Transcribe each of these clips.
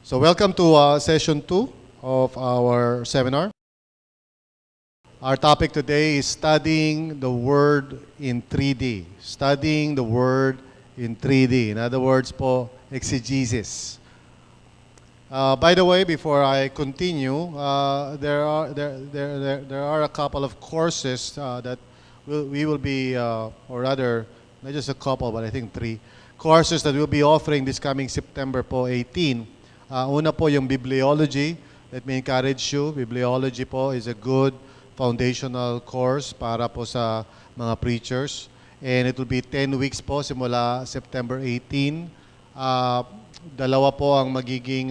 So welcome to session 2 of our seminar. Our topic today is studying the Word in 3D. Studying the Word in 3D. In other words po, exegesis. By the way, before I continue, there are a couple of courses that we will be, or rather, not just a couple, but I think 3 courses that we'll be offering this coming September po 18. Una po yung Bibliology. Let me encourage you. Bibliology po is a good foundational course para po sa mga preachers. And it will be 10 weeks po simula September 18. Dalawa po ang magiging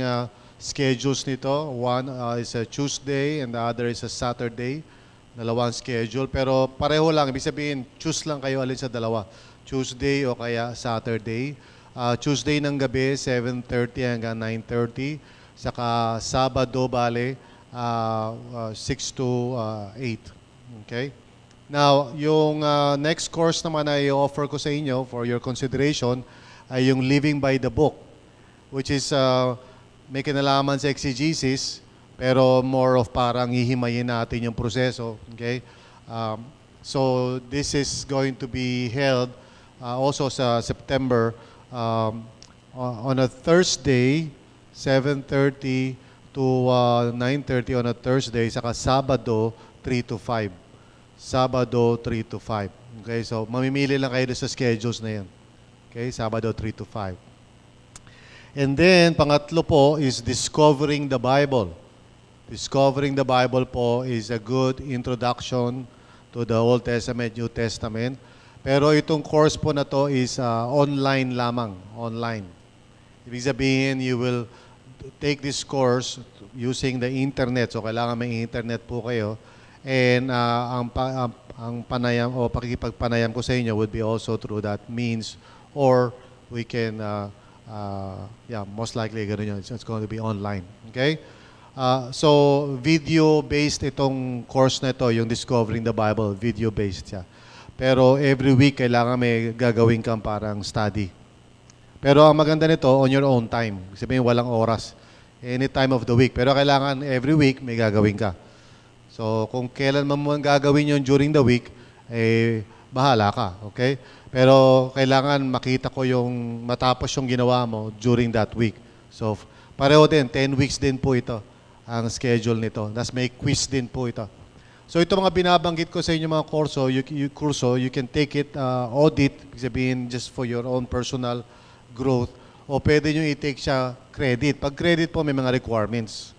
schedules nito. One is a Tuesday and the other is a Saturday. Dalawang schedule. Pero pareho lang. Ibig sabihin, choose lang kayo alin sa dalawa. Tuesday o kaya Saturday. Tuesday ng gabi, 7:30 hanggang 9:30. Saka Sabado, bale, 6 to 8. Okay? Now, yung next course naman ay offer ko sa inyo for your consideration ay yung Living by the Book, which is may kinalaman sa exegesis, pero more of parang hihimayin natin yung proseso. Okay? So, this is going to be held also sa September on a Thursday, 7:30 to 9:30 on a Thursday, saka Sabado, 3 to 5. Sabado, 3 to 5. Okay, so mamimili lang kayo sa schedules na yan. Okay, Sabado, 3 to 5. And then, pangatlo po is Discovering the Bible. Discovering the Bible po is a good introduction to the Old Testament, New Testament. Pero itong course po na to is online lamang, online. Ibig sabihin, you will take this course using the internet. So, kailangan may internet po kayo. And ang panayam o pakikipagpanayam ko sa inyo would be also through that means, or we can, most likely, ganun yun. It's going to be online. Okay? So, video-based itong course na ito, yung Discovering the Bible, video-based siya. Pero every week, kailangan may gagawin kang parang study. Pero ang maganda nito, on your own time. Sabihin, walang oras. Any time of the week. Pero kailangan every week, may gagawin ka. So, kung kailan mo gagawin yun during the week, bahala ka. Okay? Pero kailangan makita ko yung matapos yung ginawa mo during that week. So, pareho din, 10 weeks din po ito ang schedule nito. Tapos may quiz din po ito. So ito mga binabanggit ko sa inyo mga kurso, you can take it audit, sabihin just for your own personal growth, o pwede nyo i-take siya credit. Pag credit po, may mga requirements.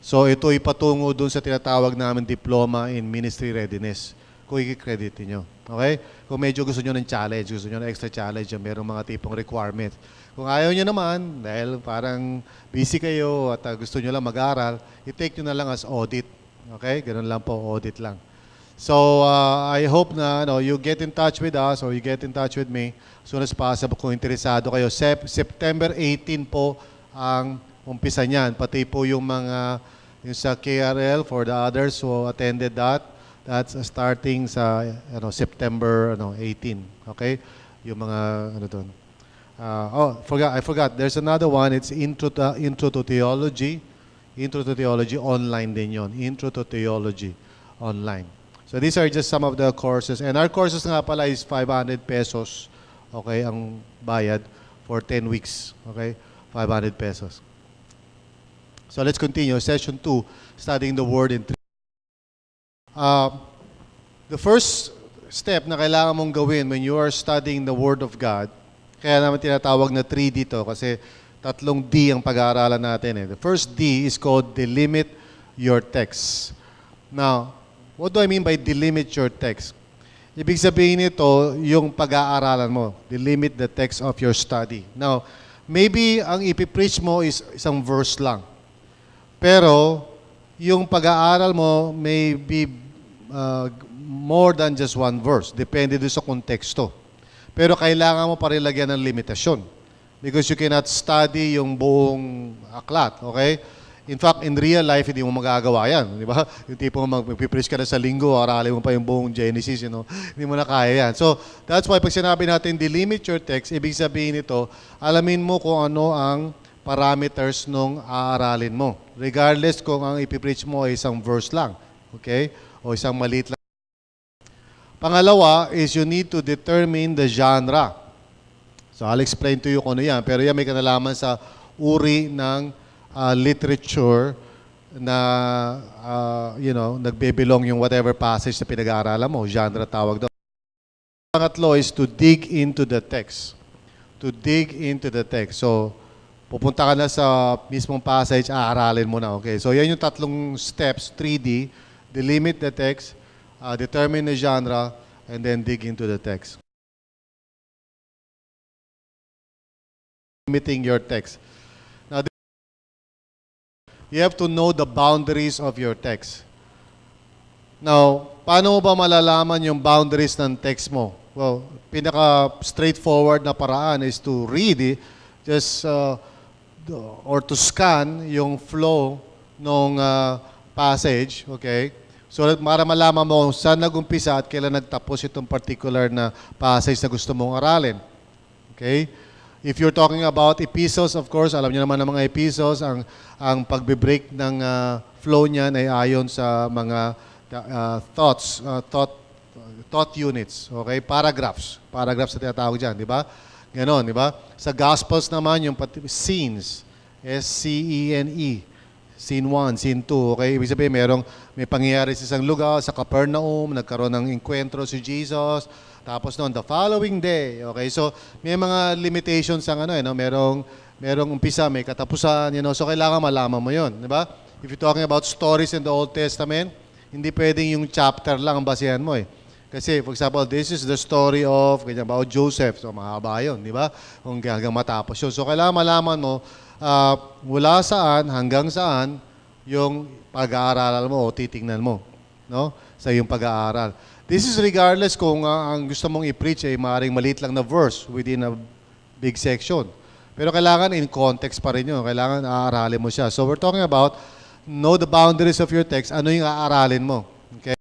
So ito ipatungo dun sa tinatawag namin Diploma in Ministry Readiness, kung i-credit niyo. Okay? Kung medyo gusto nyo ng challenge, gusto nyo ng extra challenge, merong mga tipong requirements. Kung ayaw nyo naman, dahil parang busy kayo at gusto nyo lang mag-aral, i-take nyo na lang as audit. Okay? Ganun lang po, audit lang. So, I hope na you get in touch with us or you get in touch with me as soon as possible kung interesado kayo. September 18 po ang umpisa niyan. Pati po yung mga yung sa KRL for the others who attended that. That's starting sa September 18. Okay? Yung mga doon. I forgot. There's another one. It's Intro to Theology. Intro to Theology, online din yon. Intro to Theology, online. So these are just some of the courses. And our courses nga pala is 500 pesos, okay, ang bayad for 10 weeks. Okay, 500 pesos. So let's continue. Session 2, studying the Word in 3. The first step na kailangan mong gawin when you are studying the Word of God, kaya naman tinatawag na 3 dito kasi 3 D ang pag-aaralan natin. The first D is called delimit your text. Now, what do I mean by delimit your text? Ibig sabihin nito, yung pag-aaralan mo. Delimit the text of your study. Now, maybe ang ipipreach mo is isang verse lang. Pero, yung pag-aaral mo may be more than just one verse. Depende doon sa konteksto. Pero kailangan mo pa rin lagyan ng limitasyon. Because you cannot study yung buong aklat, okay? In fact, in real life, hindi mo magagawa yan, di ba? Yung tipong magpipreach ka na sa linggo, aralin mo pa yung buong Genesis, hindi mo na kaya yan. So, that's why pag sinabi natin, delimit your text, ibig sabihin nito, alamin mo kung ano ang parameters nung aaralin mo. Regardless kung ang ipipreach mo ay isang verse lang, okay? O isang maliit lang. Pangalawa is you need to determine the genre. So I'll explain to you kung ano yan. Pero yan may kanalaman sa uri ng literature na, nagbe-belong yung whatever passage na pinag-aaralan mo. Genre tawag doon. Pangatlo is to dig into the text. To dig into the text. So, pupunta ka na sa mismong passage, aaralin mo na. Okay? So, yan yung tatlong steps, 3D. Delimit the text, determine the genre, and then dig into the text. Limiting your text. Now, you have to know the boundaries of your text. Now, paano mo ba malalaman yung boundaries ng text mo? Well, pinaka-straightforward na paraan is to read it, or to scan yung flow ng passage, okay? So, para malaman mo kung saan nag-umpisa at kailan nagtapos itong particular na passage na gusto mong aralin. Okay? If you're talking about epistles, of course, alam niyo naman ng mga epistles, ang pagbe-break ng flow niyan ay ayon sa mga thought units, okay? Paragraphs na tinatawag diyan, di ba? Ganon, di ba? Sa Gospels naman yung scenes, S-C-E-N-E, scene 1, scene 2, okay? Ibig sabihin may pangyayari sa isang lugar, sa Capernaum, nagkaroon ng enkwentro si Jesus, tapos noon the following day, okay? So may mga limitations ang merong umpisa, may katapusan, so kailangan malaman mo 'yon, di ba? If you're talking about stories in the Old Testament, hindi pwedeng yung chapter lang ang basehan mo eh. Kasi, for example, this is the story of, about Joseph. So, mahaba yun, di ba? Kung hanggang matapos yun. So, kailangan malaman mo mula saan hanggang saan yung pag-aaral mo o titingnan mo, no? Sa iyong pag-aaral. This is regardless kung ang gusto mong i-preach ay maaaring maliit lang na verse within a big section. Pero kailangan in context pa rin yun. Kailangan aaralin mo siya. So, we're talking about know the boundaries of your text. Ano yung aaralin mo? Okay?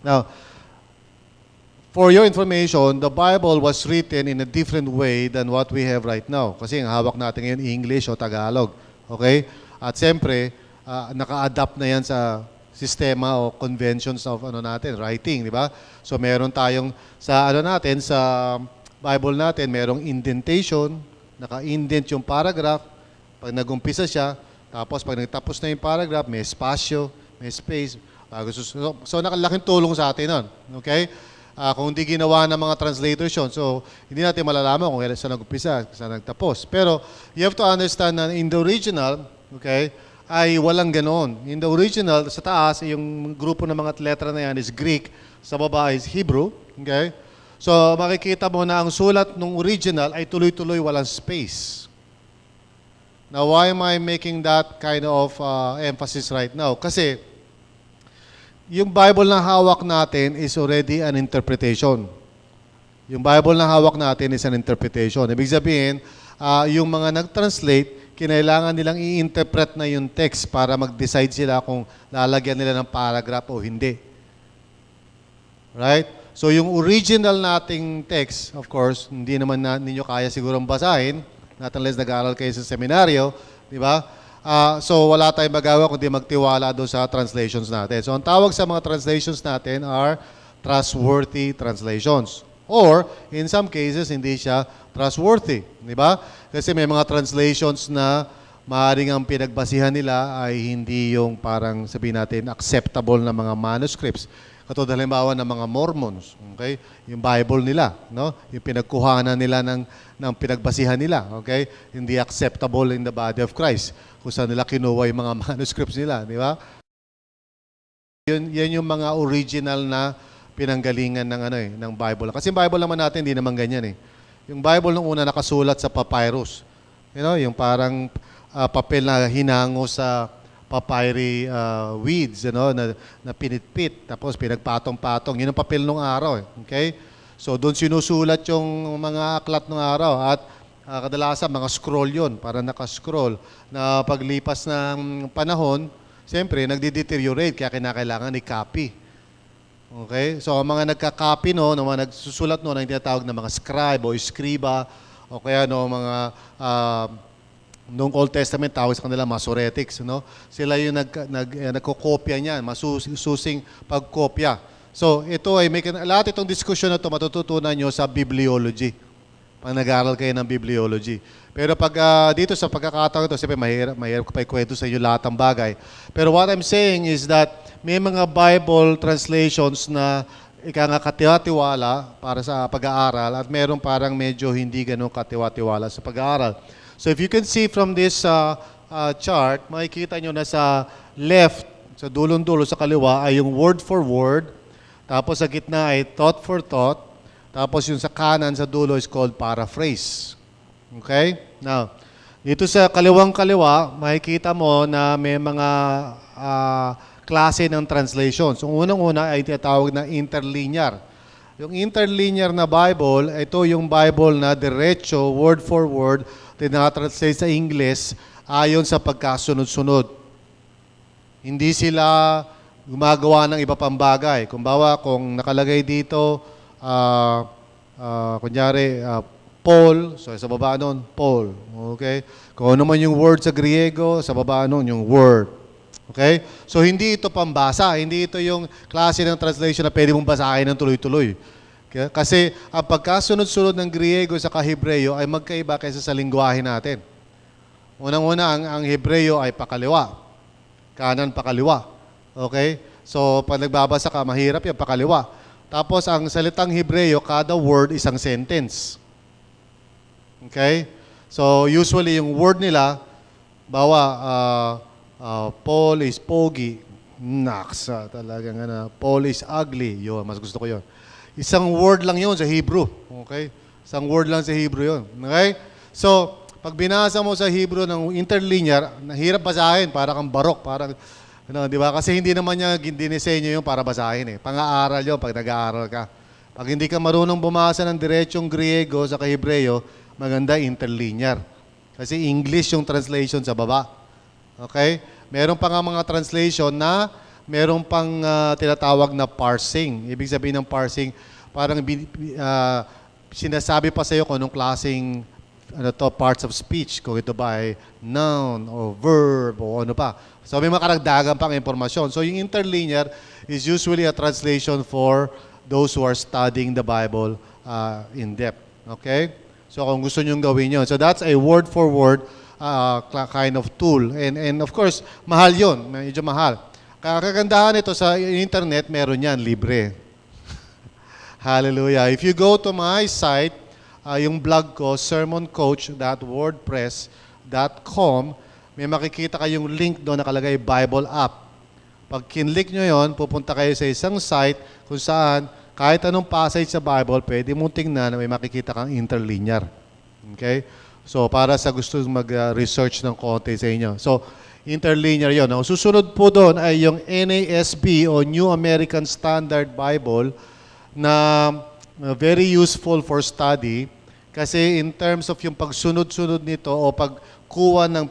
Now, for your information, the Bible was written in a different way than what we have right now. Kasi ang hawak natin ngayon, English o Tagalog. Okay? At siyempre, naka-adapt na yan sa sistema o conventions of writing, di ba? So, meron tayong sa Bible natin, merong indentation, naka-indent yung paragraph. Pag nag-umpisa siya, tapos pag nagtapos na yung paragraph, may espasyo, may space. So nakalaking tulong sa atin nun. Okay? Kung hindi ginawa ng mga translators yun, so hindi natin malalaman kung saan nag-umpisa, saan nagtapos. Pero you have to understand na in the original, okay, ay walang ganoon. In the original, sa taas, yung grupo ng mga letra na yan is Greek, sa baba is Hebrew. Okay? So makikita mo na ang sulat ng original ay tuloy-tuloy walang space. Now, why am I making that kind of emphasis right now? Kasi yung Bible na hawak natin is already an interpretation. Yung Bible na hawak natin is an interpretation. Ibig sabihin, yung mga nag-translate, kinailangan nilang i-interpret na yung text para mag-decide sila kung lalagyan nila ng paragraph o hindi. Right? So yung original nating text, of course, hindi naman ninyo kaya sigurong basahin, not unless nag-aaral kayo sa seminaryo, di ba? So wala tayong magawa kundi magtiwala doon sa translations natin. So ang tawag sa mga translations natin are trustworthy translations. Or, in some cases, hindi siya trustworthy. Di ba? Kasi may mga translations na maaaring ang pinagbasihan nila ay hindi yung parang sabihin natin acceptable na mga manuscripts. Katulad halimbawa ng mga Mormons, okay? Yung Bible nila, no? Yung pinagkuhanan nila ng pinagbasihan nila, okay? Hindi acceptable in the body of Christ. Kung saan nila kinuha yung mga manuscripts nila, di ba? Yan yung mga original na pinanggalingan ng Bible. Kasi yung Bible naman natin hindi naman ganyan eh. Yung Bible nung una nakasulat sa papyrus. You know, yung parang papel na hinango sa papyri weeds, na pinitpit, tapos pinagpatong-patong. Yun ang papel nung araw. Okay? So, doon sinusulat yung mga aklat ng araw. At kadalasan, mga scroll yun, para naka-scroll. Na paglipas ng panahon, siyempre, nagdi-deteriorate, kaya kinakailangan i-copy. Okay? So, ang mga nagka-copy, ng mga nagsusulat ang tinatawag na mga scribe o scriba, o kaya no, mga noong Old Testament, tawag sa kanila Masoretics, no? Sila yung nagkokopya niyan, masusing pagkopya. So, ito ay, lahat itong diskusyon na ito, matututunan nyo sa bibliology. Pag nag-aaral kayo ng bibliology. Pero pag dito sa pagkakataon ito, siyempre mahirap ko pa ikwento sa inyo lahat ng bagay. Pero what I'm saying is that may mga Bible translations na katiwa-tiwala para sa pag-aaral at meron parang medyo hindi ganun katiwa-tiwala sa pag-aaral. So if you can see from this chart, makikita nyo na sa left, sa dulong-dulo sa kaliwa ay yung word for word, tapos sa gitna ay thought for thought, tapos yung sa kanan sa dulo is called paraphrase. Okay? Now, dito sa kaliwang-kaliwa, makikita mo na may mga klase ng translation. So unang-una ay tinatawag na interlinear. Yung interlinear na Bible, ito yung Bible na diretso, word for word, tinatranslate sa English ayon sa pagkasunod-sunod. Hindi sila gumagawa ng iba pang bagay. Kung nakalagay dito, kunyari, Paul, so sa baba nun, Paul. Okay? Kung ano man yung word sa Griego, sa baba nun, yung word. Okay? So hindi ito pambasa, hindi ito yung klase ng translation na pwede mong basahin ng tuloy-tuloy. Okay? Kasi ang pagkasunod-sunod ng Griego sa Hebreyo ay magkaiba kaysa sa lingwahe natin. Unang-una, ang Hebreyo ay pakaliwa. Kanan, pakaliwa. Okay? So pag nagbabasa ka, mahirap yung pakaliwa. Tapos ang salitang Hebreyo, kada word isang sentence. Okay? So usually yung word nila, Paul is pogi. Naksa talagang Paul is ugly. Yun, mas gusto ko yun. Isang word lang yun sa Hebrew. Okay? Isang word lang sa Hebrew yun. Okay? So, pag binasa mo sa Hebrew ng interlinear, nahirap basahin, para kang barok, parang, di ba? Kasi hindi naman niya dinisenyo yun para basahin eh. Pang-aaral yun pag nag-aaral ka. Pag hindi ka marunong bumasa ng diretsong Griego sa Hebreyo, maganda interlinear. Kasi English yung translation sa baba. Okay? Meron pa nga mga translation na meron pang tinatawag na parsing. Ibig sabihin ng parsing, parang sinasabi pa sa iyo kung anong klaseng parts of speech, kung ito ba ay noun o verb o ano pa. So may makaragdagan pang impormasyon. So yung interlinear is usually a translation for those who are studying the Bible in depth. Okay? So kung gusto nyong gawin yun. So that's a word for word kind of tool. And of course, mahal yun. Medyo mahal. Kagandahan ito sa internet, meron yan, libre. Hallelujah. If you go to my site, yung blog ko, sermoncoach.wordpress.com, may makikita kayong link doon nakalagay Bible app. Pag kinlik nyo yon, pupunta kayo sa isang site kung saan kahit anong passage sa Bible, pwede mong tingnan na may makikita kang interlinear. Okay? So, para sa gusto mag-research ng konti sa inyo. So, interlinear yon. Ang susunod po doon ay yung NASB o New American Standard Bible na very useful for study kasi in terms of yung pagsunod-sunod nito o pagkuha ng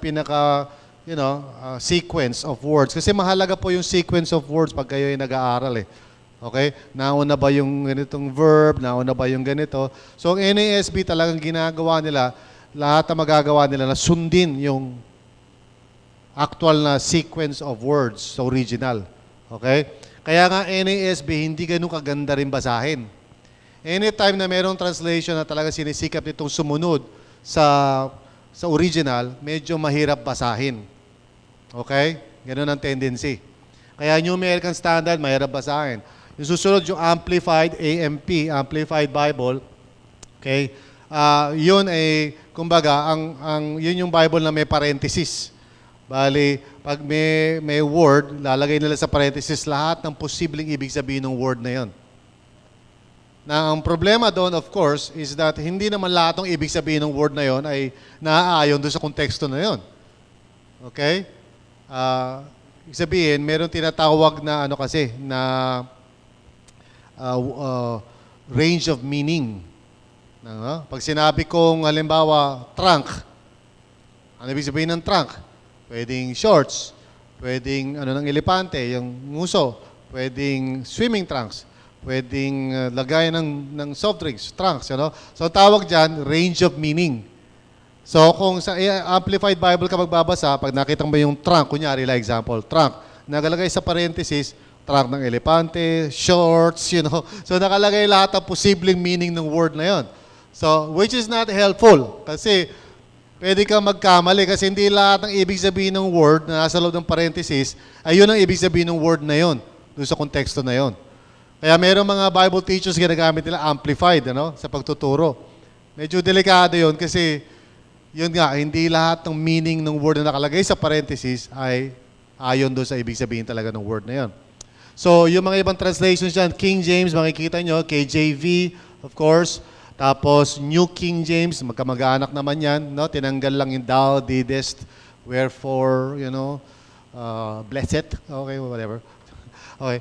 sequence of words. Kasi mahalaga po yung sequence of words pag kayo ay nag-aaral eh. Okay? Nauna ba yung ganitong verb? Nauna ba yung ganito? So, ang NASB talagang ginagawa nila, lahat na magagawa nila na sundin yung actual na sequence of words sa original. Okay? Kaya nga NASB, hindi ganun kaganda rin basahin. Anytime na mayroong translation na talaga sinisikap nitong sumunod sa original, medyo mahirap basahin. Okay? Ganun ang tendency. Kaya New American Standard, mahirap basahin. Yung susunod, yung Amplified AMP, Amplified Bible, okay? Yun ay, kumbaga, yun yung Bible na may parenthesis. Bali, pag may word, lalagay nila sa parenthesis lahat ng posibleng ibig sabihin ng word na yon. Na ang problema doon, of course, is that hindi naman lahat ng ibig sabihin ng word na yon ay naaayon doon sa konteksto na yon. Okay? Ibig sabihin, meron tinatawag na range of meaning. Pag sinabi kong, halimbawa, trunk, ano ibig sabihin ng trunk? Pwedeng shorts, pwedeng ng elepante, yung nguso, pwedeng swimming trunks, pwedeng lagay ng soft drinks, trunks, So tawag dyan, range of meaning. So kung sa Amplified Bible ka magbabasa, pag nakita mo yung trunk, kunyari like example, trunk, nakalagay sa parenthesis, trunk ng elepante, shorts, So nakalagay lahat ng posibleng meaning ng word na yon. So, which is not helpful. Kasi, pwede kang magkamali kasi hindi lahat ng ibig sabihin ng word na nasa loob ng parenthesis ay yun ang ibig sabihin ng word na yon, doon sa konteksto na yon. Kaya mayroong mga Bible teachers ginagamit nila amplified, sa pagtuturo. Medyo delikado yon kasi, yun nga, hindi lahat ng meaning ng word na nakalagay sa parenthesis ay ayon doon sa ibig sabihin talaga ng word na yon. So, yung mga ibang translations dyan, King James, makikita nyo, KJV, of course, tapos, New King James, magkamag-anak naman yan, tinanggal lang yung thou didst, wherefore, blessed, okay, whatever. Okay.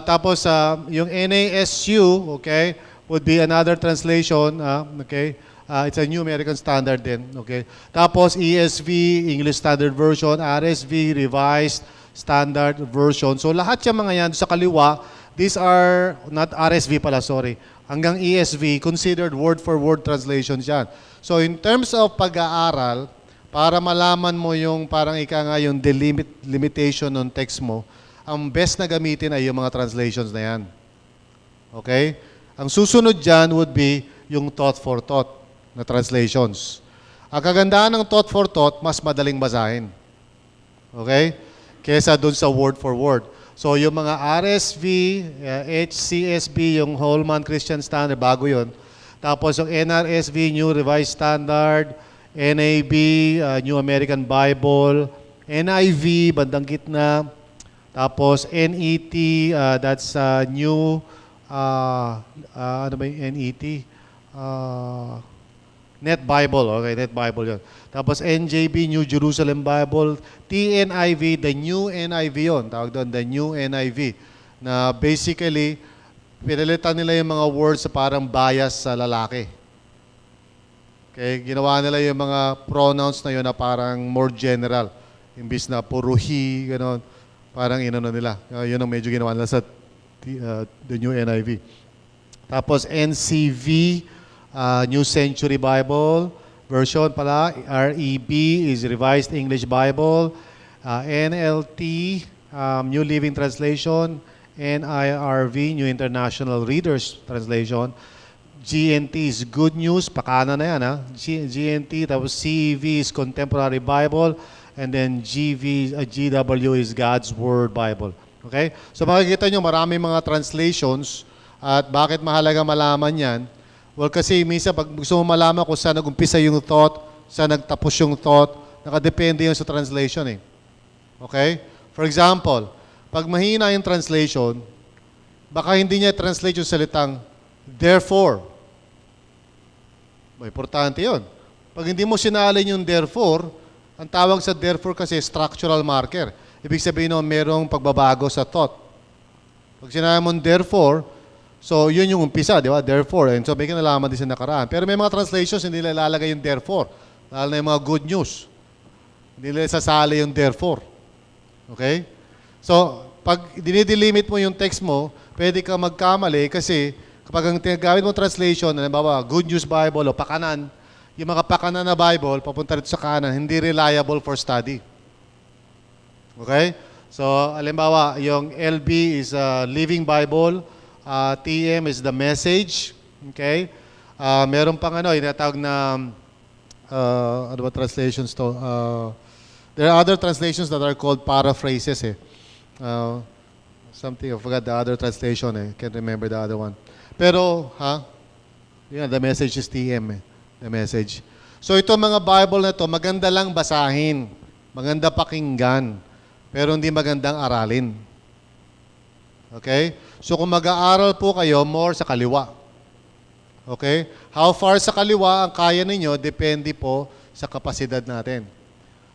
Tapos, yung NASU, okay, would be another translation, okay. It's a New American Standard din, okay. Tapos, ESV, English Standard Version, RSV, Revised Standard Version. So, lahat yung mga yan sa kaliwa, these are, not RSV pala, sorry, hanggang ESV, considered word-for-word translations yan. So in terms of pag-aaral, para malaman mo yung parang yung limitation ng text mo, ang best na gamitin ay yung mga translations na yan. Okay? Ang susunod dyan would be yung thought for thought na translations. Ang kagandahan ng thought for thought, mas madaling basahin. Okay? Kesa dun sa word for word. So, yung mga RSV, HCSB, yung Holman Christian Standard, bago yun. Tapos yung NRSV, New Revised Standard, NAB, New American Bible, NIV, bandang gitna. Tapos NET, that's New, ano ba yung NET? Net Bible, okay, Net Bible yun. Tapos NJB, New Jerusalem Bible, TNIV, the New NIV yun, tawag doon, the New NIV, na basically, pinalitan nila yung mga words sa parang bias sa lalaki. Okay, ginawa nila yung mga pronouns na yun na parang more general, imbis na puro he, gano'n, parang inano nila. Yun ang medyo ginawa nila sa the New NIV. Tapos NCV, New Century Bible version pala, REB is Revised English Bible, NLT, New Living Translation, NIRV, New International Reader's Translation, GNT is Good News, pakana na yan, GNT, tapos CEV is Contemporary Bible, and then GW is God's Word Bible. Okay? So makikita nyo, marami mga translations, at bakit mahalaga malaman yan? Well, kasi minsan pag gusto mo malaman kung saan nag-umpisa yung thought, saan nagtapos yung thought, nakadepende yun sa translation . Okay? For example, pag mahina yung translation, baka hindi niya translate yung salitang therefore. Importante yun. Pag hindi mo sinalin yung therefore, ang tawag sa therefore kasi structural marker. Ibig sabihin nun, merong pagbabago sa thought. Pag sinabi mo therefore, so, yun yung umpisa, di ba? Therefore. And so, may kinalaman din sa nakaraan. Pero may mga translations, hindi nila ilalagay yung therefore. Lalo na yung mga good news. Hindi nila sasali yung therefore. Okay? So, pag dinidelimit mo yung text mo, pwede ka magkamali kasi kapag ang gamit mo translation, halimbawa, Good News Bible o pakanan, yung mga pakanan na Bible, papunta rito sa kanan, hindi reliable for study. Okay? So, halimbawa, yung LB is a Living Bible, TM is the Message. Okay? Meron pang inatawag na, ano ba translations to? There are other translations that are called paraphrases . Something, I forgot the other translation . Can't remember the other one. Pero, yeah, the Message is TM . The Message. So, ito mga Bible na to, maganda lang basahin. Maganda pakinggan. Pero hindi magandang aralin. Okay? So kung mag-aaral po kayo, more sa kaliwa. Okay? How far sa kaliwa ang kaya ninyo, depende po sa kapasidad natin.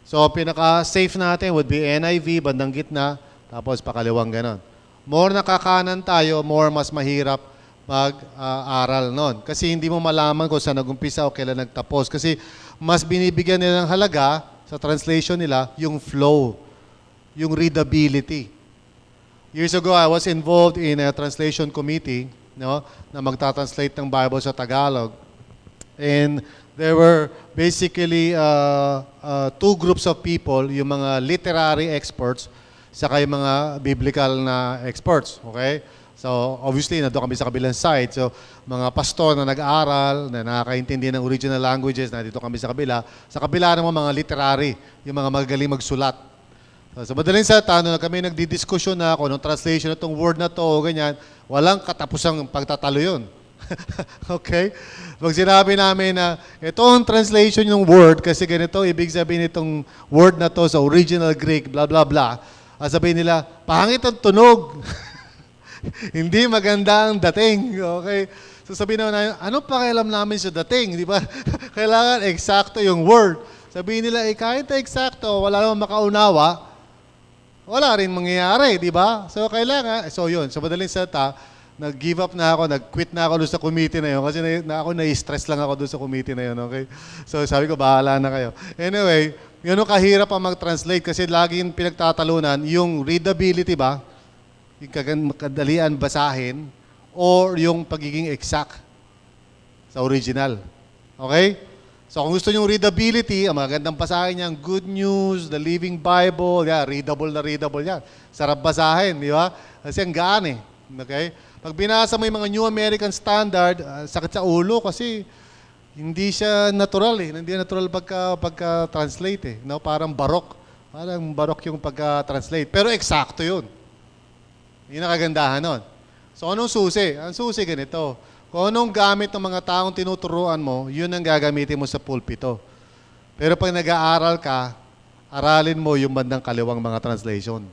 So pinaka-safe natin would be NIV, bandang gitna, tapos pakaliwang ganon. More nakakanan tayo, more mas mahirap mag-aral nun. Kasi hindi mo malaman kung saan nag-umpisa o kailan nagtapos. Kasi mas binibigyan nila ng halaga sa translation nila yung flow, yung readability. Years ago, I was involved in a translation committee, no, na magta-translate ng Bible sa Tagalog. And there were basically two groups of people, yung mga literary experts, saka yung mga biblical na experts, okay? So, obviously, nandun kami sa kabilang side. So, mga pastor na nag-aaral, na nakakaintindi ng original languages, nandito kami sa kabila. Sa kabila naman mga literary, yung mga magaling magsulat. So, madaling salita, nung kami nagdidiskusyon na ako, nung translation na itong word na to, ganyan, walang katapusang pagtatalo yun. Okay? Pag sinabi namin na ito ang translation ng word, kasi ganito, ibig sabihin itong word na to sa original Greek, blah, blah, blah. Sabihin nila, pangit ang tunog. Hindi maganda ang dating. Okay? So sabihin naman, ano pakialam namin sa dating? Di ba? Kailangan eksakto yung word. Sabihin nila, kahit eksakto, wala namang makaunawa, wala rin mangyayari, di ba? So kailangan, so yun, sa madaling salita, nag-give up na ako, nag-quit na ako doon sa committee na yun kasi ako na-stress lang ako doon sa committee na yun, okay? So sabi ko, bahala na kayo. Anyway, yun ang kahirap ang mag-translate kasi laging pinagtatalunan yung readability ba, yung kadalian basahin, or yung pagiging exact sa original. Okay? So kung gusto nyo readability, ang magandang basahin niyan, Good News, The Living Bible, yeah, readable na readable yan. Sarap basahin, di ba? Kasi ang gaan eh. Okay? Pag binasa mo yung mga New American Standard, sakit sa ulo kasi hindi siya natural eh. Hindi natural pagka-translate eh. No? Parang barok. Parang barok yung pagka-translate. Pero eksakto yun. Yun ang kagandahan nun. So anong susi? Ang susi ganito. Kung anong gamit ng mga taong tinuturuan mo, yun ang gagamitin mo sa pulpito. Pero pag nag-aaral ka, aralin mo yung bandang kaliwang mga translation.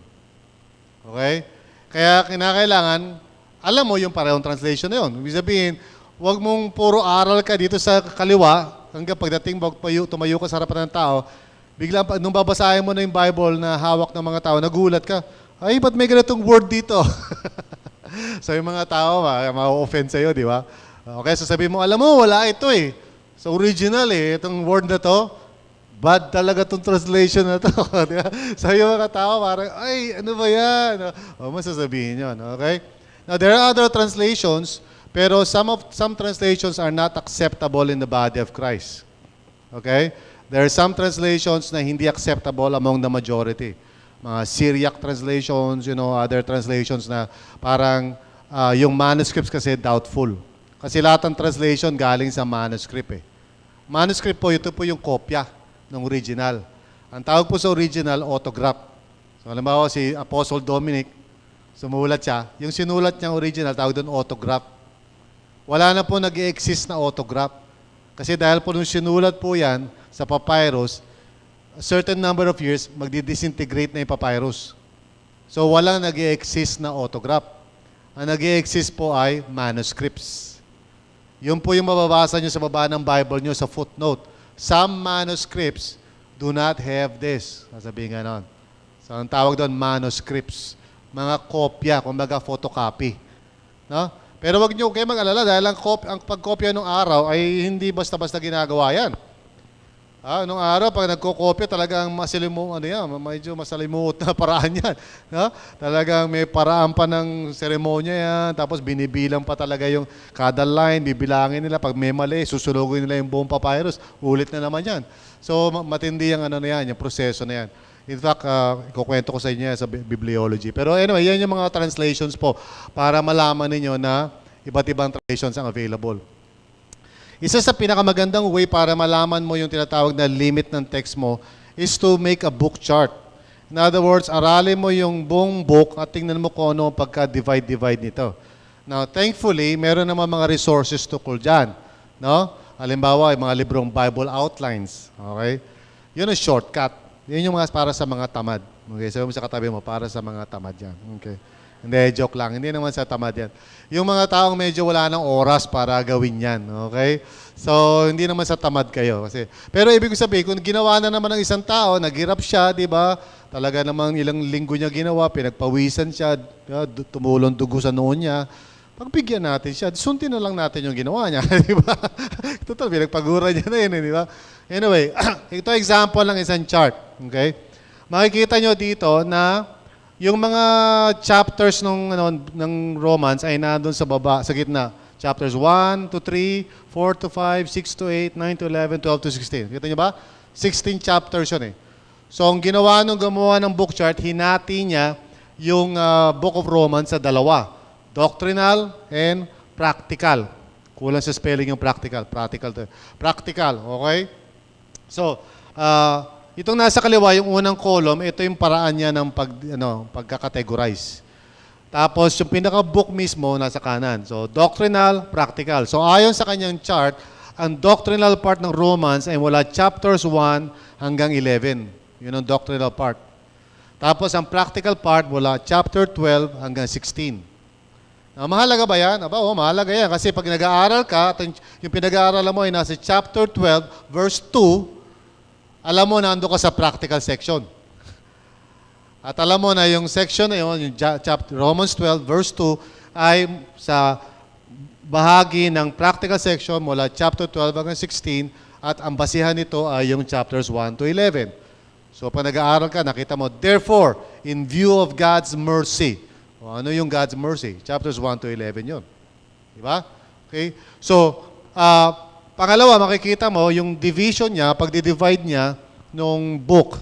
Okay? Kaya kinakailangan, alam mo yung parehong translation na yun. Ibig sabihin, huwag mong puro aral ka dito sa kaliwa, hanggang pagdating tumayo ka sa harapan ng tao, biglang nung babasahin mo na yung Bible na hawak ng mga tao, nagulat ka, ay, ba't may ganitong word dito? So yung mga tao, ma-offend sa'yo, di ba? Okay, so sabihin mo, alam mo, wala ito eh. Sa original eh, itong word na to, bad talaga itong translation na to. Di ba? So yung mga tao, parang, ay, ano ba yan? O, masasabihin yun, okay? Now, there are other translations, pero some translations are not acceptable in the body of Christ. Okay? There are some translations na hindi acceptable among the majority. Mga Syriac translations, other translations na parang yung manuscripts kasi doubtful. Kasi lahat ng translation galing sa manuscript eh. Manuscript po, ito po yung kopya ng original. Ang tawag po sa original, autograph. So halimbawa si Apostle Dominic, sumulat siya. Yung sinulat niyang original, tawag doon autograph. Wala na po nag-exist na autograph. Kasi dahil po nung sinulat po yan sa papyrus, a certain number of years, magdi-disintegrate na yung papyrus. So, walang nag-i-exist na autograph. Ang nag-i-exist po ay manuscripts. Yun po yung mababasa nyo sa baba ng Bible nyo sa footnote. Some manuscripts do not have this. Sasabihin nga nun. So, ang tawag doon, manuscripts. Mga kopya, kumbaga photocopy. No? Pero wag nyo kayo mag-alala dahil ang pagkopya ng araw ay hindi basta-basta ginagawa yan. Nung araw, pag nagkokopya, talagang medyo masalimuot na paraan yan. No? Talagang may paraan pa ng seremonya yan, tapos binibilang pa talaga yung kada line, bibilangin nila. Pag may mali, susulugin nila yung buong papyrus, ulit na naman yan. So, matindi yung yung proseso na yan. In fact, ikukwento ko sa inyo sa bibliology. Pero anyway, yan yung mga translations po para malaman ninyo na iba't ibang translations ang available. Isa sa pinakamagandang way para malaman mo yung tinatawag na limit ng text mo is to make a book chart. In other words, aralin mo yung buong book at tingnan mo kung ano pagka-divide nito. Now, thankfully, meron naman mga resources tukol dyan. No? Halimbawa, yung mga librong Bible outlines. Okay? Yun ang shortcut. Yun yung para sa mga tamad. Okay? Sabi mo sa katabi mo, para sa mga tamad yan. Okay? Hindi, joke lang. Hindi naman sa tamad yan. Yung mga taong medyo wala ng oras para gawin yan. Okay? So, hindi naman sa tamad kayo. Pero ibig sabihin, kung ginawa na naman ng isang tao, naghirap siya, di ba? Talaga namang ilang linggo niya ginawa, pinagpawisan siya, tumulong dugo sa noon niya. Pagbigyan natin siya, suntin na lang natin yung ginawa niya. Di ba? Total, pinagpagura niya na yun. Di ba? Anyway, ito example ng isang chart. Okay? Makikita nyo dito na yung mga chapters ng Romans ay nandun sa baba, sa gitna. Chapters 1 to 3, 4 to 5, 6 to 8, 9 to 11, 12 to 16. Kita niyo ba? 16 chapters yun eh. So, ang ginawa nung gumawa ng book chart, hinati niya yung Book of Romans sa dalawa. Doctrinal and practical. Kulang sa spelling yung practical. Practical, okay? So, itong nasa kaliwa, yung unang column, ito yung paraan niya ng pagkakategorize. Tapos, yung pinaka-book mismo, nasa kanan. So, doctrinal, practical. So, ayon sa kanyang chart, ang doctrinal part ng Romans ay mula chapters 1 hanggang 11. Yun ang doctrinal part. Tapos, ang practical part mula chapter 12 hanggang 16. Mahalaga ba yan? Mahalaga yan. Kasi pag nag-aaral ka, yung pinag-aaralan mo ay nasa chapter 12, verse 2, alam mo, nando ka sa practical section. At alam mo na yung section na yun, yung chapter, Romans 12, verse 2, ay sa bahagi ng practical section mula chapter 12 hanggang 16, at ang basihan nito ay yung chapters 1 to 11. So, pag nag-aaral ka, nakita mo, therefore, in view of God's mercy. Ano yung God's mercy? Chapters 1 to 11 yun. Diba? Okay? So, pangalawa, makikita mo, yung division niya, pag-divide niya nung book.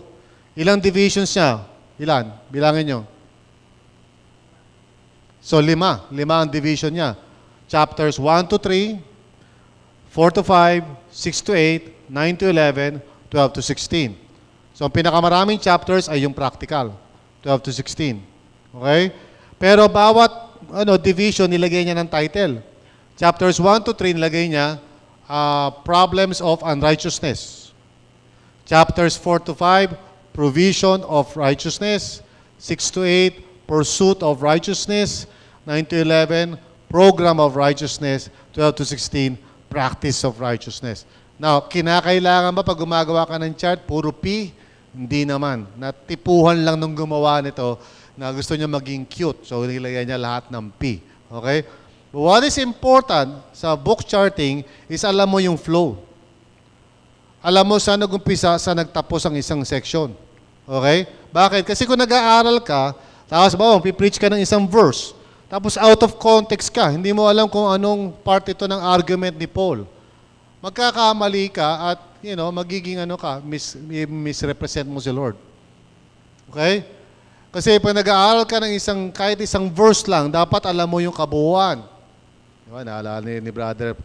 Ilang divisions niya? Ilan? Bilangin nyo. So, 5. 5 ang division niya. Chapters 1 to 3, 4 to 5, 6 to 8, 9 to 11, 12 to 16. So, ang pinakamaraming chapters ay yung practical. 12 to 16. Okay? Pero bawat division, nilagay niya ng title. Chapters 1 to 3, nilagay niya, Problems of Unrighteousness. Chapters 4 to 5, Provision of Righteousness. 6 to 8, Pursuit of Righteousness. 9 to 11, Program of Righteousness. 12 to 16, Practice of Righteousness. Now, kinakailangan ba pag gumagawa ka ng chart, puro P? Hindi naman. Natipuhan lang nung gumawa nito na gusto niya maging cute. So, nilagay niya lahat ng P. Okay? But what is important sa book charting is alam mo yung flow. Alam mo saan nag-umpisa, saan nagtapos ang isang section. Okay? Bakit? Kasi kung nag-aaral ka, tapos pipreach ka ng isang verse, tapos out of context ka, hindi mo alam kung anong part ito ng argument ni Paul. Magkakamali ka at, magiging misrepresent mo si Lord. Okay? Kasi pag nag-aaral ka ng kahit isang verse lang, dapat alam mo yung kabuuan. Diba? Naalala ni Brother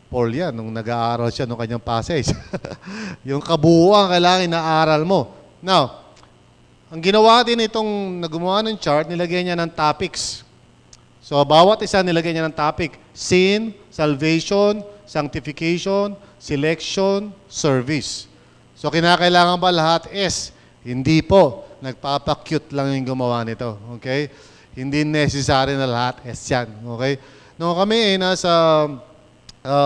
Paul yan, nung nag-aaral siya ng kanyang passage. Yung kabuuan, kailangan inaaral mo. Now, ang ginawa din itong gumawa ng chart, nilagay niya ng topics. So, bawat isa nilagay niya ng topic. Sin, salvation, sanctification, selection, service. So, kinakailangan ba lahat S? Hindi po. Nagpapa-cute lang yung gumawa nito. Okay? Hindi necessary na lahat S yan. Okay? Nung kami nasa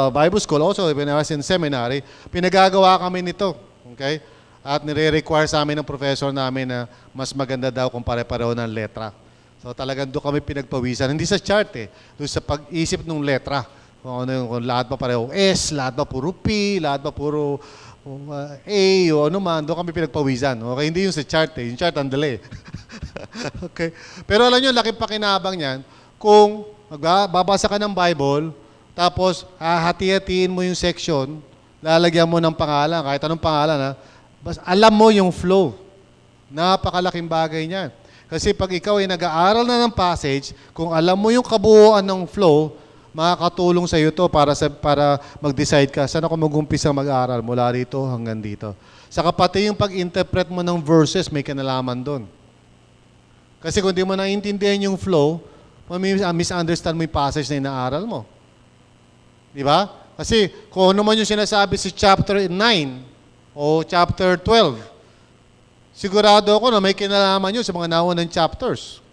Bible School, also when I was in seminary, pinagagawa kami nito. Okay? At nire-require sa amin ng professor namin na mas maganda daw kung pare-pareho ng letra. So talagang doon kami pinagpawisan. Hindi sa chart doon sa pag-isip ng letra. Kung lahat pa pareho S, lahat pa puro P, lahat pa puro A, o ano man, doon kami pinagpawisan. Okay? Hindi yung sa chart Yung chart ang dali. Okay? Pero alam nyo, laking pakinabang niyan, kung babasa ka ng Bible, tapos hati-hatiin mo yung section, lalagyan mo ng pangalan, kahit anong pangalan, alam mo yung flow. Napakalaking bagay niyan. Kasi pag ikaw ay nag-aaral na ng passage, kung alam mo yung kabuuan ng flow, makakatulong sa iyo to para mag-decide ka, saan ako mag-umpisa mag-aaral mula rito hanggang dito. Saka pati yung pag-interpret mo ng verses, may kinalaman doon. Kasi kung di mo naiintindihan yung flow, misunderstand mo yung passage na inaaral mo. Di ba? Kasi kung ano man yung sinasabi sa chapter 9 o chapter 12, sigurado ako na may kinalaman yun sa mga naunang chapters.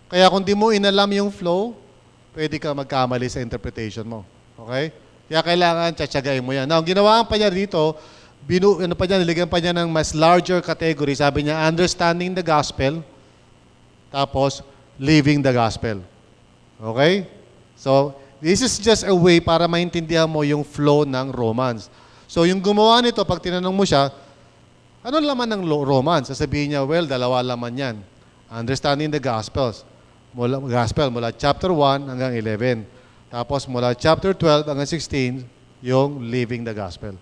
Kaya kung di mo inalam yung flow, pwede ka magkamali sa interpretation mo. Okay? Kaya kailangan tsatsagain mo yan. Now, ginawaan pa niya dito, niligyan pa niya ng mas larger category. Sabi niya, understanding the gospel, tapos living the gospel. Okay? So, this is just a way para maintindihan mo yung flow ng Romans. So, yung gumawa nito, pag tinanong mo siya, ano laman ng Romans? Sasabihin niya, well, 2 laman yan. Understanding the Gospels. Mula chapter 1 hanggang 11. Tapos mula chapter 12 hanggang 16, yung living the gospel.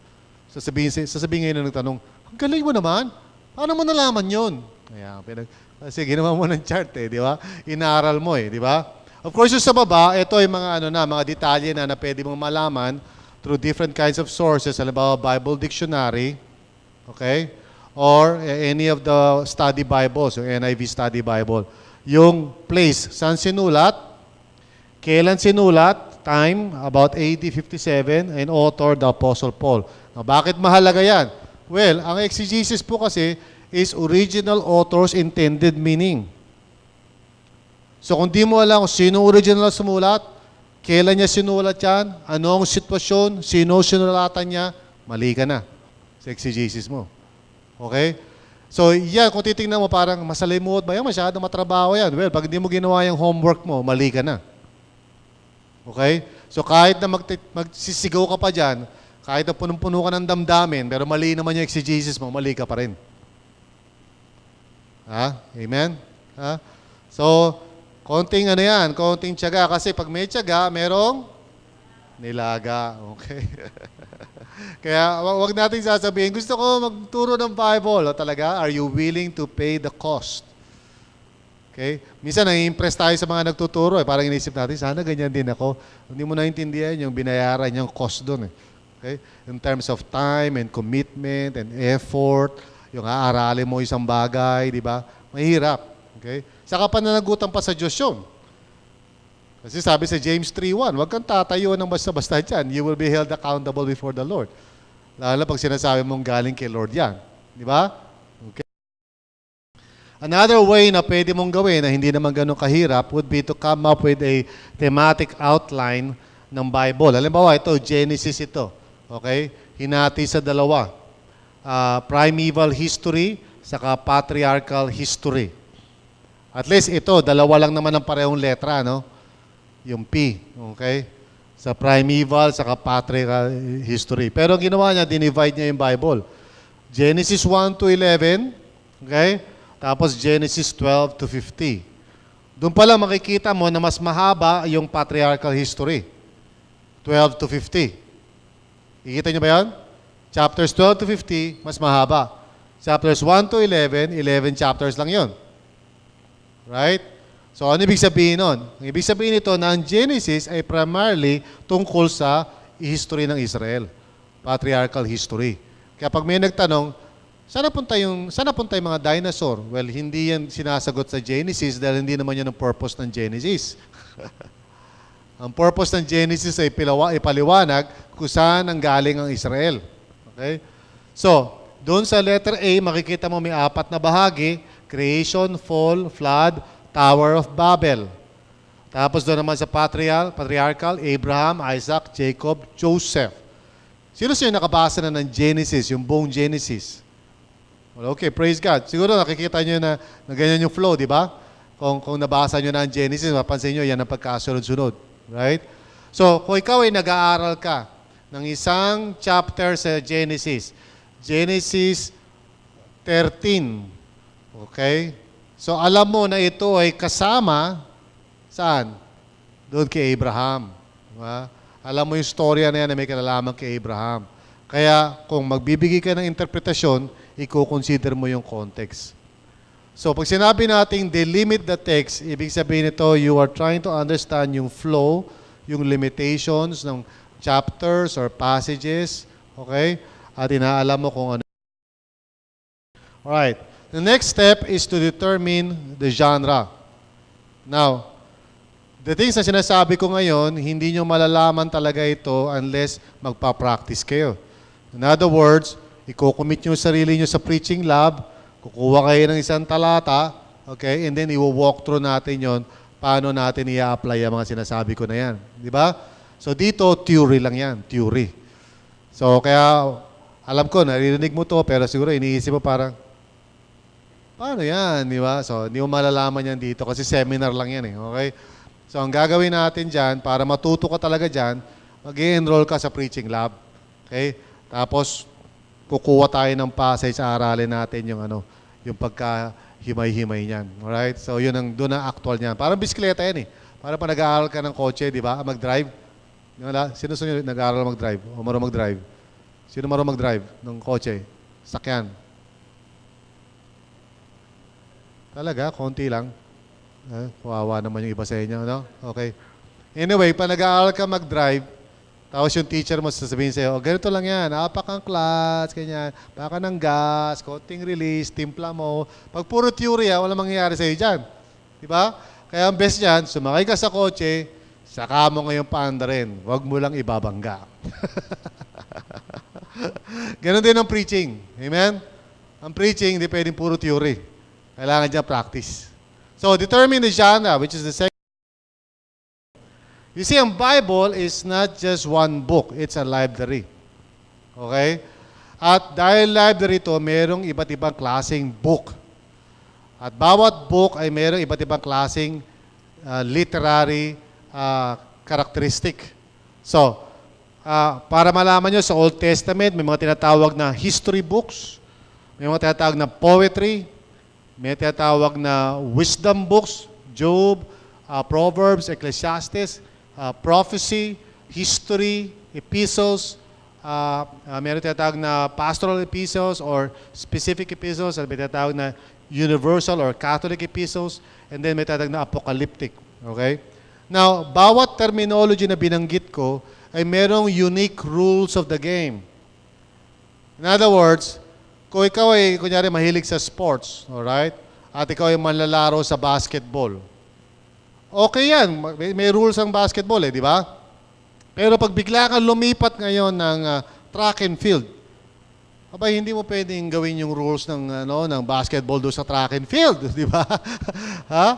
Sasabihin ngayon na nagtanong, ang galing mo naman. Paano mo nalaman yun? Kasi ginawa mo ng chart di ba? Inaral mo di ba? Of course, yung sa baba, ito ay mga mga detalye na pwede mong malaman through different kinds of sources. Halimbawa, Bible Dictionary, okay? Or any of the study Bibles, yung NIV Study Bible. Yung place, saan sinulat, kailan sinulat, time, about AD 57, and author, the Apostle Paul. Now, bakit mahalaga yan? Well, ang exegesis po kasi is original author's intended meaning. So kung di mo alam kung sino original sumulat, kailan niya sinulat yan, anong sitwasyon, sino sinulatan niya, mali ka na sa exegesis mo. Okay? So yan, kung titingnan mo parang masalimuot ba yan, masyadong matrabaho yan. Well, pag hindi mo ginawa yung homework mo, mali ka na. Okay? So kahit na magsisigaw ka pa dyan, kahit na punong-puno ka ng damdamin, pero mali naman yung exegesis mo, mali ka pa rin. Amen? So, konting konting tiyaga. Kasi pag may tiyaga, merong nilaga. Okay? Kaya wag natin sasabihin, gusto ko magturo ng Bible. Talaga, are you willing to pay the cost? Okay? Minsan, nai-impress tayo sa mga nagtuturo. Parang inisip natin, sana ganyan din ako. Hindi mo naintindihan yung binayaran niyang cost doon. Okay? In terms of time and commitment and effort, yung aaralin mo isang bagay, di ba? Mahirap. Okay? Saka pananagutan pa sa Diyos yun. Kasi sabi sa James 3:1, huwag kang tatayo ng basta-basta dyan. You will be held accountable before the Lord. Lalo pag sinasabi mong galing kay Lord yan. Di ba? Okay. Another way na pwede mong gawin na hindi naman ganun kahirap would be to come up with a thematic outline ng Bible. Halimbawa, ito, Genesis ito. Okay? Hinati sa dalawa. Primeval history, saka patriarchal history. At least ito, dalawa lang naman ang parehong letra, no? Yung P, okay? Sa primeval, saka patriarchal history. Pero ang ginawa niya, dinivide niya yung Bible. Genesis 1 to 11, okay? Tapos Genesis 12 to 50. Doon pala makikita mo na mas mahaba yung patriarchal history. 12 to 50. Ikita niyo ba yan? Chapters 12 to 50, mas mahaba. Chapters 1 to 11, 11 chapters lang yon. Right? So, ano ibig sabihin nun? Ang ibig sabihin nito na ang Genesis ay primarily tungkol sa history ng Israel. Patriarchal history. Kaya pag may nagtanong, saan napunta yung mga dinosaur? Well, hindi yan sinasagot sa Genesis dahil hindi naman yan ang purpose ng Genesis. Ang purpose ng Genesis ay ipaliwanag kung saan ang galing ang Israel. Okay? So, doon sa letter A, makikita mo may 4 na bahagi. Creation, Fall, Flood, Tower of Babel. Tapos doon naman sa patriarchal, Abraham, Isaac, Jacob, Joseph. Sino nakabasa na ng Genesis, yung buong Genesis? Well, okay, praise God. Siguro nakikita nyo na ganyan yung flow, di ba? Kung nabasa nyo na ang Genesis, mapansin nyo, yan ang pagkasunod-sunod. Right? So, kung ikaw ay nag-aaral ka ng isang chapter sa Genesis, Genesis 13, okay? So, alam mo na ito ay kasama, saan? Doon kay Abraham. Diba? Alam mo yung storya na yan na may kinalaman kay Abraham. Kaya, kung magbibigay ka ng interpretasyon, i-consider mo yung context. So, pag sinabi nating delimit the text, ibig sabihin nito, you are trying to understand yung flow, yung limitations ng chapters or passages, okay? At inaalam mo kung ano. Alright. The next step is to determine the genre. Now, the things na sinasabi ko ngayon, hindi nyo malalaman talaga ito unless magpa-practice kayo. In other words, i-commit nyo sarili nyo sa preaching lab, kukuha kayo ng isang talata, okay, and then i-walk through natin yon paano natin i-apply ang mga sinasabi ko na yan. Di ba? So dito, theory lang yan, theory. So kaya, alam ko, naririnig mo to, pero siguro iniisip mo parang, paano yan, di ba? So hindi mo malalaman yan dito kasi seminar lang yan okay? So ang gagawin natin dyan, para matuto ka talaga dyan, mag-i-enroll ka sa preaching lab. Okay? Tapos, kukuha tayo ng passage, aralin natin yung yung himay-himay niyan. Alright? So, yun ang, doon ang actual niyan. Parang bisikleta yan eh. Parang pa nag-aaral ka ng kotse, di ba? Mag-drive. Sino sa inyo nag-aaral mag-drive? O marunong mag-drive? Sino marunong mag-drive ng kotse? Sakyan. Talaga, konti lang. Kawawa naman yung iba sa inyo, no? Okay. Anyway, pa nag-aaral ka mag-drive, tapos yung teacher mo sasabihin sa'yo, ganito lang yan, apak ang clutch, ganyan, baka ng gas, konting release, timpla mo. Pag puro theory, wala mangyayari sa'yo dyan. Diba? Kaya ang best yan, sumakay ka sa kotse, saka mo ngayong paandarin. Huwag mo lang ibabangga. Ganon din ang preaching. Amen? Ang preaching, hindi pwedeng puro theory. Kailangan dyan practice. So, determine the genre, which is the second. You see, ang Bible is not just one book. It's a library. Okay? At dahil library ito, merong iba't ibang klaseng book. At bawat book ay merong iba't ibang klaseng literary characteristic. So, para malaman nyo, sa Old Testament, may mga tinatawag na history books, may mga tinatawag na poetry, may tinatawag na wisdom books, Job, Proverbs, Ecclesiastes, prophecy, history, epistles, meron tinatawag na pastoral epistles or specific epistles, at may tinatawag na universal or Catholic epistles, and then may tinatawag na apocalyptic. Okay? Now, bawat terminology na binanggit ko ay merong unique rules of the game. In other words, kung ikaw ay, kunyari, mahilig sa sports, alright? At ikaw ay manlalaro sa basketball. Okay yan. May rules ang basketball di ba? Pero pag bigla kang lumipat ngayon ng track and field, abay, hindi mo pwedeng gawin yung rules ng basketball doon sa track and field, di ba? Ha?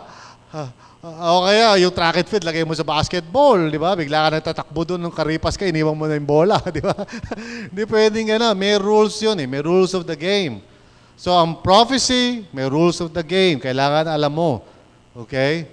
O kaya, yung track and field, lagay mo sa basketball, di ba? Bigla ka nagtatakbo doon ng karipas ka, iniwan mo na yung bola, di ba? Hindi pwedeng may rules yun may rules of the game. So, ang prophecy, may rules of the game. Kailangan alam mo. Okay?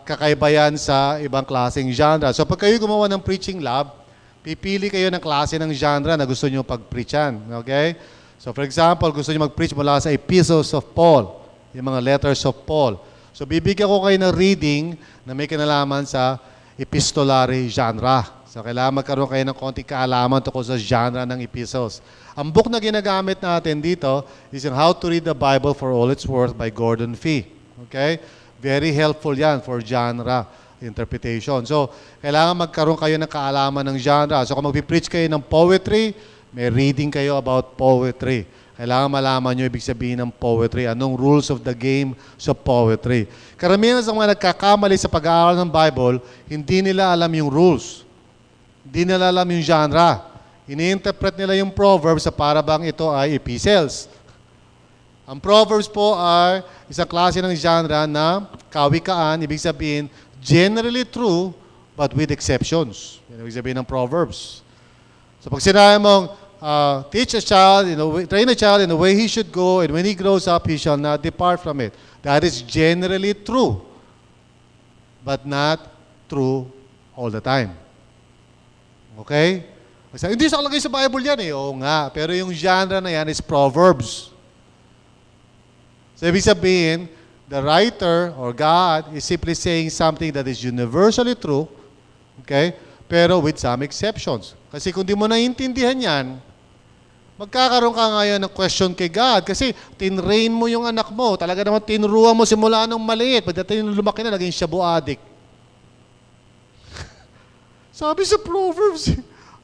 Kakaiba yan sa ibang klaseng genre. So, pag kayo gumawa ng preaching lab, pipili kayo ng klase ng genre na gusto nyo pag-preachan. Okay? So, for example, gusto nyo mag-preach mula sa epistles of Paul, yung mga letters of Paul. So, bibigyan ko kayo ng reading na may kinalaman sa epistolary genre. So, kailangan magkaroon kayo ng konting kaalaman tungkol sa genre ng epistles. Ang book na ginagamit natin dito is yung How to Read the Bible for All It's Worth by Gordon Fee. Okay? Very helpful yan for genre interpretation. So, kailangan magkaroon kayo ng kaalaman ng genre. So, kung magpipreach kayo ng poetry, may reading kayo about poetry. Kailangan malaman nyo ibig sabihin ng poetry. Anong rules of the game sa poetry. Karamihan sa mga nagkakamali sa pag-aaral ng Bible, hindi nila alam yung rules. Hindi nila alam yung genre. Ini-interpret nila yung Proverbs sa para bang ito ay epistles. Ang Proverbs po ay isang klase ng genre na kawikaan, ibig sabihin, generally true, but with exceptions. Yan ibig sabihin ng Proverbs. So pag sinabi mong, teach a child, train a child in the way he should go, and when he grows up, he shall not depart from it. That is generally true, but not true all the time. Okay? Hindi sa kalagay sa Bible yan Oo nga, pero yung genre na yan is Proverbs. So, ibig sabihin, the writer or God is simply saying something that is universally true, okay, pero with some exceptions. Kasi kung di mo naiintindihan yan, magkakaroon ka ngayon ng question kay God kasi tinrain mo yung anak mo. Talaga naman tinuruan mo simula nung maliit. Pagdating nung lumaki na, naging shabu addict. Sabi sa Proverbs,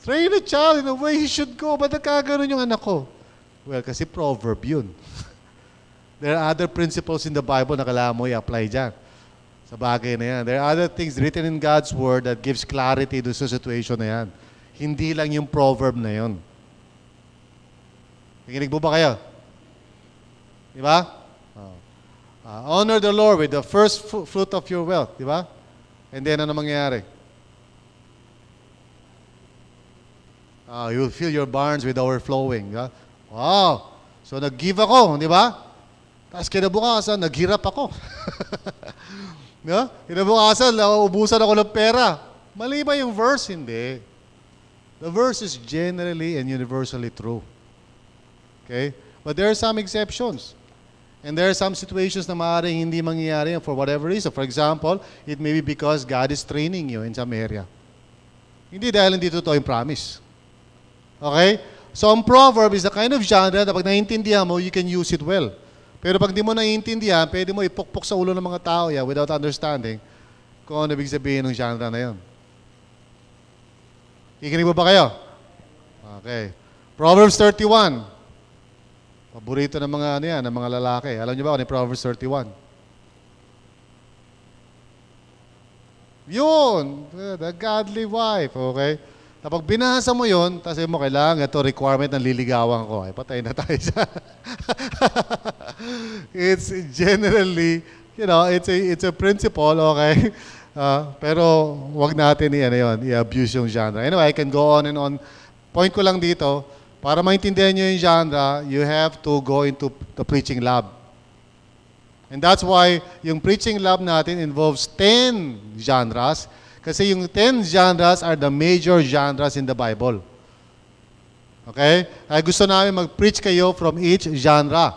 train a child in the way he should go. Ba't nagkakaroon yung anak ko? Well, kasi proverb yun. There are other principles in the Bible na kailangan mo i-apply dyan. Sa bagay na yan. There are other things written in God's Word that gives clarity to sa situation na yan. Hindi lang yung proverb na yun. Nakinig mo ba kayo? Di ba? Honor the Lord with the first fruit of your wealth. Di ba? And then, ano mangyayari? You will fill your barns with overflowing. Diba? Wow! So, nag-give ako, di ba? Tapos kinabukasan, naghirap ako. No? Kinabukasan, ubusan ako ng pera. Mali ba yung verse? Hindi. The verse is generally and universally true. Okay? But there are some exceptions. And there are some situations na maaaring hindi mangyayari for whatever reason. For example, it may be because God is training you in some area. Hindi dahil hindi totoo yung promise. Okay? So, ang proverb is the kind of genre na pag naiintindihan mo, you can use it well. Pero pag di mo naiintindihan, pwede mo ipukpok sa ulo ng mga tao yan without understanding kung ano ibig sabihin ng genre na yun. Ikinig mo ba kayo? Okay. Proverbs 31. Paborito ng mga ano yan, ng mga lalaki. Alam niyo ba ano yung Proverbs 31? Yun, the godly wife, okay? Kapag binasa mo yun, tapos mo kailangan ito requirement ng liligawan ko. Ay, patay na tayo sa... It's generally, it's a principle, okay? Pero wag natin i-abuse yung genre. Anyway, I can go on and on. Point ko lang dito, para maintindihan nyo yung genre, you have to go into the preaching lab. And that's why yung preaching lab natin involves 10 genres, kasi yung 10 genres are the major genres in the Bible. Okay? Ay gusto namin mag-preach kayo from each genre.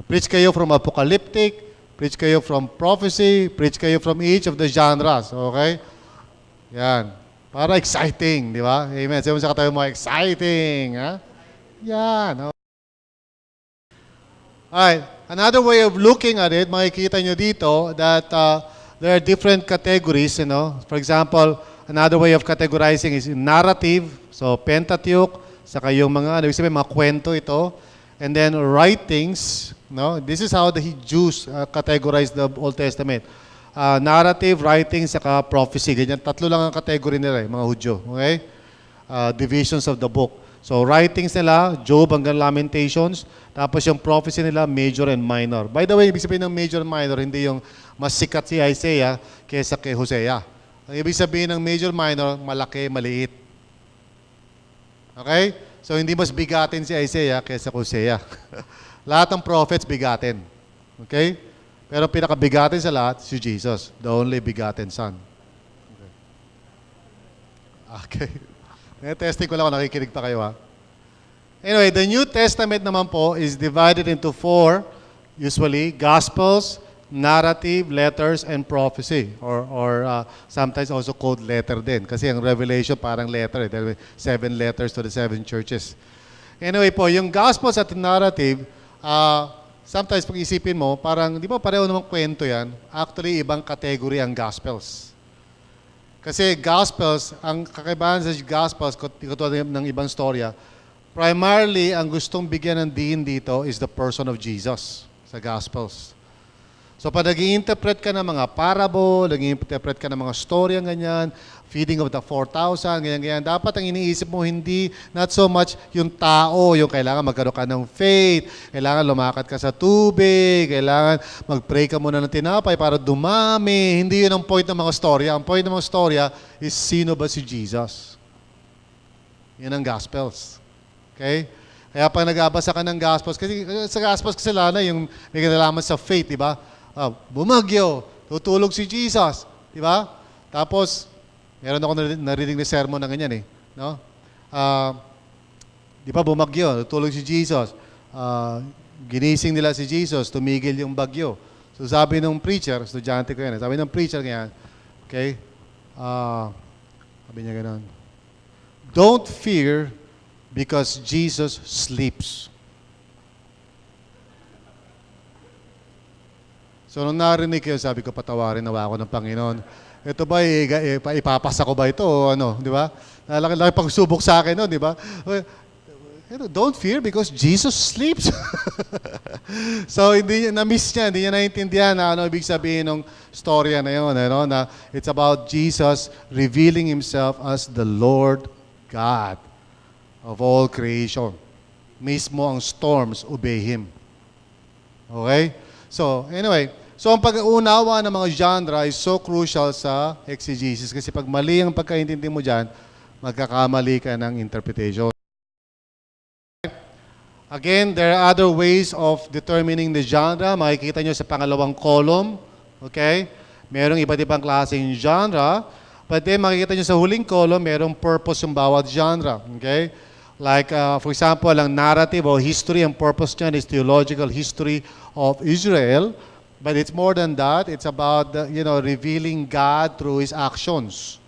Preach kayo from apocalyptic, preach kayo from prophecy, preach kayo from each of the genres. Okay? Yan. Para exciting, di ba? Amen. Sabi mo sa katabi mo, exciting. Ha? Yan. Alright. Another way of looking at it, makikita nyo dito that there are different categories, For example, another way of categorizing is narrative. So, Pentateuch, saka yung mga kwento ito. And then writings, This is how the Jews categorize the Old Testament. Narrative, writings, saka prophecy. Ganyan, tatlo lang ang category nila, mga Hudyo. Okay? Divisions of the book. So, writings nila, Job hanggang Lamentations. Tapos yung prophecy nila, major and minor. By the way, ibig sabihin ng major and minor, hindi yung mas sikat si Isaiah kesa kay Hosea. Ang ibig sabihin ng major minor, malaki, maliit. Okay? So, hindi mas bigatin si Isaiah kesa Hosea. Lahat ng prophets bigatin. Okay? Pero pinakabigatin sa lahat, si Jesus, the only begotten Son. Okay. Testing ko lang kung nakikinig pa kayo, ha? Anyway, the New Testament naman po is divided into 4, usually, Gospels, narrative, letters, and prophecy. Or sometimes also called letter din. Kasi ang Revelation parang letter. There were 7 letters to the 7 churches. Anyway po, yung Gospels at narrative, sometimes pag isipin mo, parang, di ba pareho namang kwento yan? Actually, ibang category ang Gospels. Kasi Gospels, ang kakaibahan sa Gospels, katulad ng ibang storya, primarily, ang gustong bigyan ng diin dito is the person of Jesus sa Gospels. So, pag nag-i-interpret ka ng mga parable, nag-i-interpret ka ng mga storya, ganyan, feeding of the 4,000, ganyan, dapat ang iniisip mo hindi, not so much yung tao, yung kailangan magkaroon ka ng faith, kailangan lumakad ka sa tubig, kailangan mag-pray ka muna ng tinapay para dumami. Hindi yun ang point ng mga storya. Ang point ng mga storya is sino ba si Jesus? Yan ang Gospels. Okay? Kaya pag nag-abasa ka ng Gospels, kasi sa Gospels kasi lalo yung may kinalaman sa faith, di ba? Bumagyo, tutulog si Jesus, di ba? Tapos, meron ako narinig na sermon na ganyan no? Di ba bumagyo, tutulog si Jesus, ginising nila si Jesus, tumigil yung bagyo. So sabi ng preacher, estudyante ko yan, sabi ng preacher ganyan, okay, sabi niya gano'n, don't fear because Jesus sleeps. So, nung narinig ko, sabi ko, patawarin nawa ako ng Panginoon. Ito ba, ipapasa ko ba ito o ano, di ba? Laki pagsubok sa akin, no, di ba? Don't fear because Jesus sleeps. So, na-miss niya, hindi niya naintindihan na ano ibig sabihin ng storya na yun, na it's about Jesus revealing Himself as the Lord God of all creation. Mismo ang storms obey Him. Okay? So, anyway, so ang pag-uunawa ng mga genre is so crucial sa exegesis kasi pag mali ang pagkaintindi mo dyan, magkakamali ka ng interpretation. Again, there are other ways of determining the genre. Makikita nyo sa pangalawang column. Okay? Merong iba't ibang klaseng genre. But then, makikita nyo sa huling column, merong purpose yung bawat genre. Okay? Like, for example, ang narrative o history, ang purpose niyan is theological history of Israel. But it's more than that. It's about, revealing God through His actions.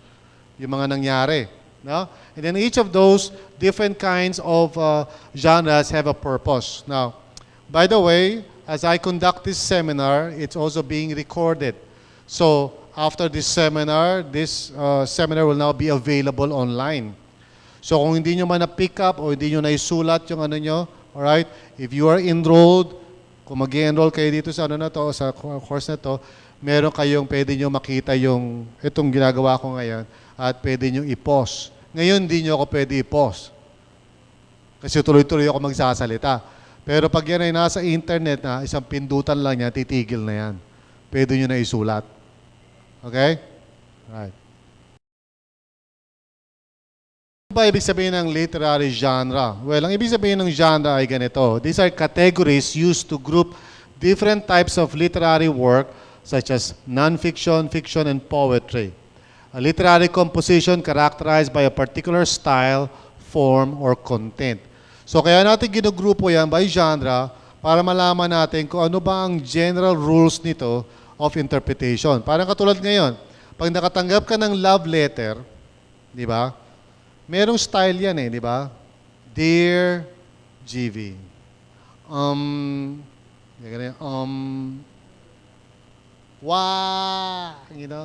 Yung mga nangyari. No? And then each of those different kinds of genres have a purpose. Now, by the way, as I conduct this seminar, it's also being recorded. So, after this seminar will now be available online. So, kung hindi nyo man na-pick up o hindi nyo naisulat yung ano nyo, alright, if you are enrolled, kung mag-enroll kayo dito sa sa course na to, meron kayong pwede nyo makita itong ginagawa ko ngayon at pwede nyo i-pause. Ngayon, hindi nyo ako pwede i-pause. Kasi tuloy-tuloy ako magsasalita. Pero pag yan ay nasa internet na, isang pindutan lang yan, titigil na yan. Pwede nyo na isulat. Okay? Right. Ano ba ibig sabihin ng literary genre? Well, ang ibig sabihin ng genre ay ganito. These are categories used to group different types of literary work such as non-fiction, fiction, and poetry. A literary composition characterized by a particular style, form, or content. So kaya natin ginugrupo yan by genre para malaman natin kung ano ba ang general rules nito of interpretation. Parang katulad ngayon, pag nakatanggap ka ng love letter, di ba? Merong style yan di ba? Dear GV.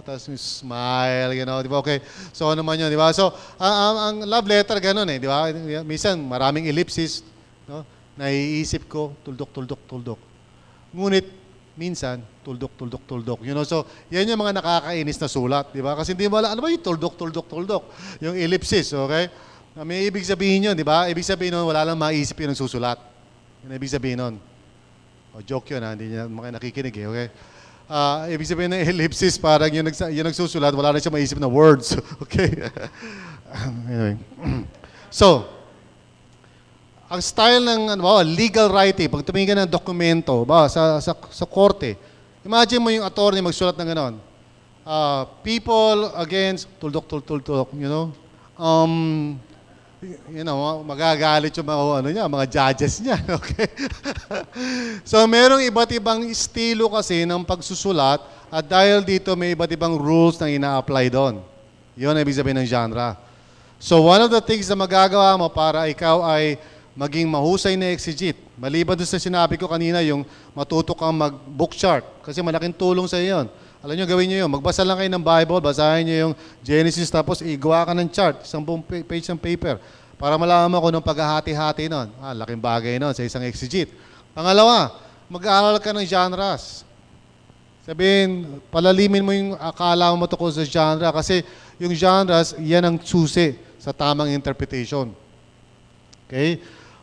Tapos smile, di ba? Okay. So ano man yun, di ba? So, ang love letter ganun di ba? Minsan, maraming ellipsis, no? Naiisip ko, tuldok. Ngunit, minsan, tuldok. So, yan yung mga nakakainis na sulat, di ba? Kasi hindi mo alam, ano ba yung tuldok? Yung ellipsis, okay? May ibig sabihin yun, di ba? Ibig sabihin nun, wala lang maisip yun ang susulat. Yun ang ibig sabihin nun. Joke yun, hindi niya nakikinig okay? Ibig sabihin ng ellipsis, parang yung nagsusulat, wala na siya maisip na words. Okay? Anyway. So, ang style ng legal writing, pag tumingin ng dokumento, sa korte, imagine mo yung attorney magsulat ng gano'n. People against, tuldok, magagalit yung mga judges niya. Okay? So, merong iba't ibang estilo kasi ng pagsusulat at dahil dito may iba't ibang rules na ina-apply doon. Yun ang ibig sabihin ng genre. So, one of the things na magagawa mo para ikaw ay maging mahusay na exegete, maliban doon sa sinabi ko kanina, yung matuto kang mag-book chart, kasi malaking tulong sa iyo yun. Alam nyo, gawin nyo yun. Magbasa lang kayo ng Bible, basahin nyo yung Genesis, tapos igawa ka ng chart, isang buong page ng paper, para malaman ko nung paghahati-hati nun. Laking bagay nun sa isang exegete. Pangalawa, mag-aaral ka ng genres. Sabihin, palalimin mo yung akala mo tungkol sa genre, kasi yung genres, yan ang susi sa tamang interpretation. Okay?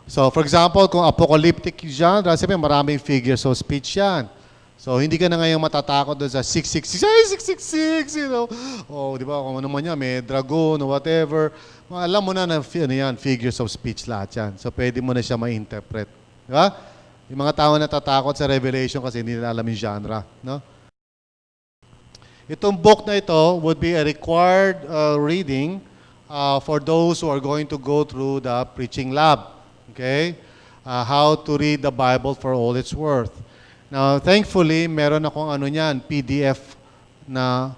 So, for example, kung apocalyptic genre, sabihin, maraming figures of speech yan. So, hindi ka na ngayong matatakot doon sa 666, di ba, kung ano man yan, may dragon o whatever. Alam mo na figures of speech lahat yan. So, pwede mo na siya ma-interpret. Di ba? Yung mga tao natatakot sa Revelation kasi hindi nila alam yung genre. No? Itong book na ito would be a required reading for those who are going to go through the preaching lab. Okay? How to read the Bible for all it's worth. Now, thankfully, meron akong PDF na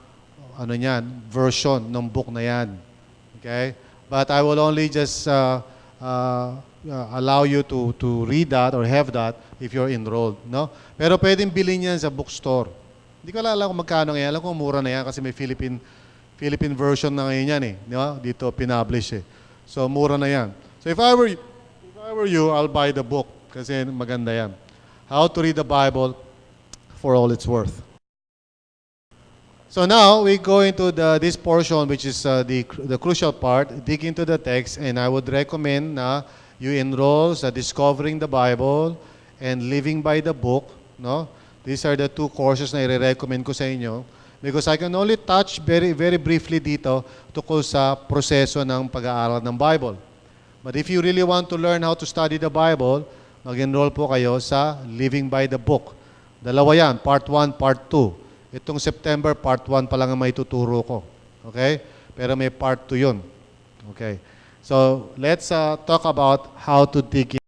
version ng book na yan. Okay? But I will only just allow you to read that or have that if you're enrolled. No? Pero pwedeng bilhin yan sa bookstore. Hindi ko alam kung magkano ngayon. Alam ko mura na yan kasi may Philippine version na ngayon yan Di ba? Dito pinablish So, mura na yan. So, if I were you, I'll buy the book kasi maganda yan. How to read the Bible for all it's worth. So now we go into this portion, which is the crucial part, dig into the text, and I would recommend na you enroll sa Discovering the Bible and Living by the Book. No? These are the two courses na i-recommend ko sa inyo because I can only touch very, very briefly dito tungkol sa proseso ng pag-aaral ng Bible. But if you really want to learn how to study the Bible, mag-enroll po kayo sa Living by the Book. Dalawa yan, Part 1, Part 2. Itong September, Part 1 pa lang ang may tuturo ko. Okay? Pero may Part 2 yun. Okay? So let's talk about how to dig in.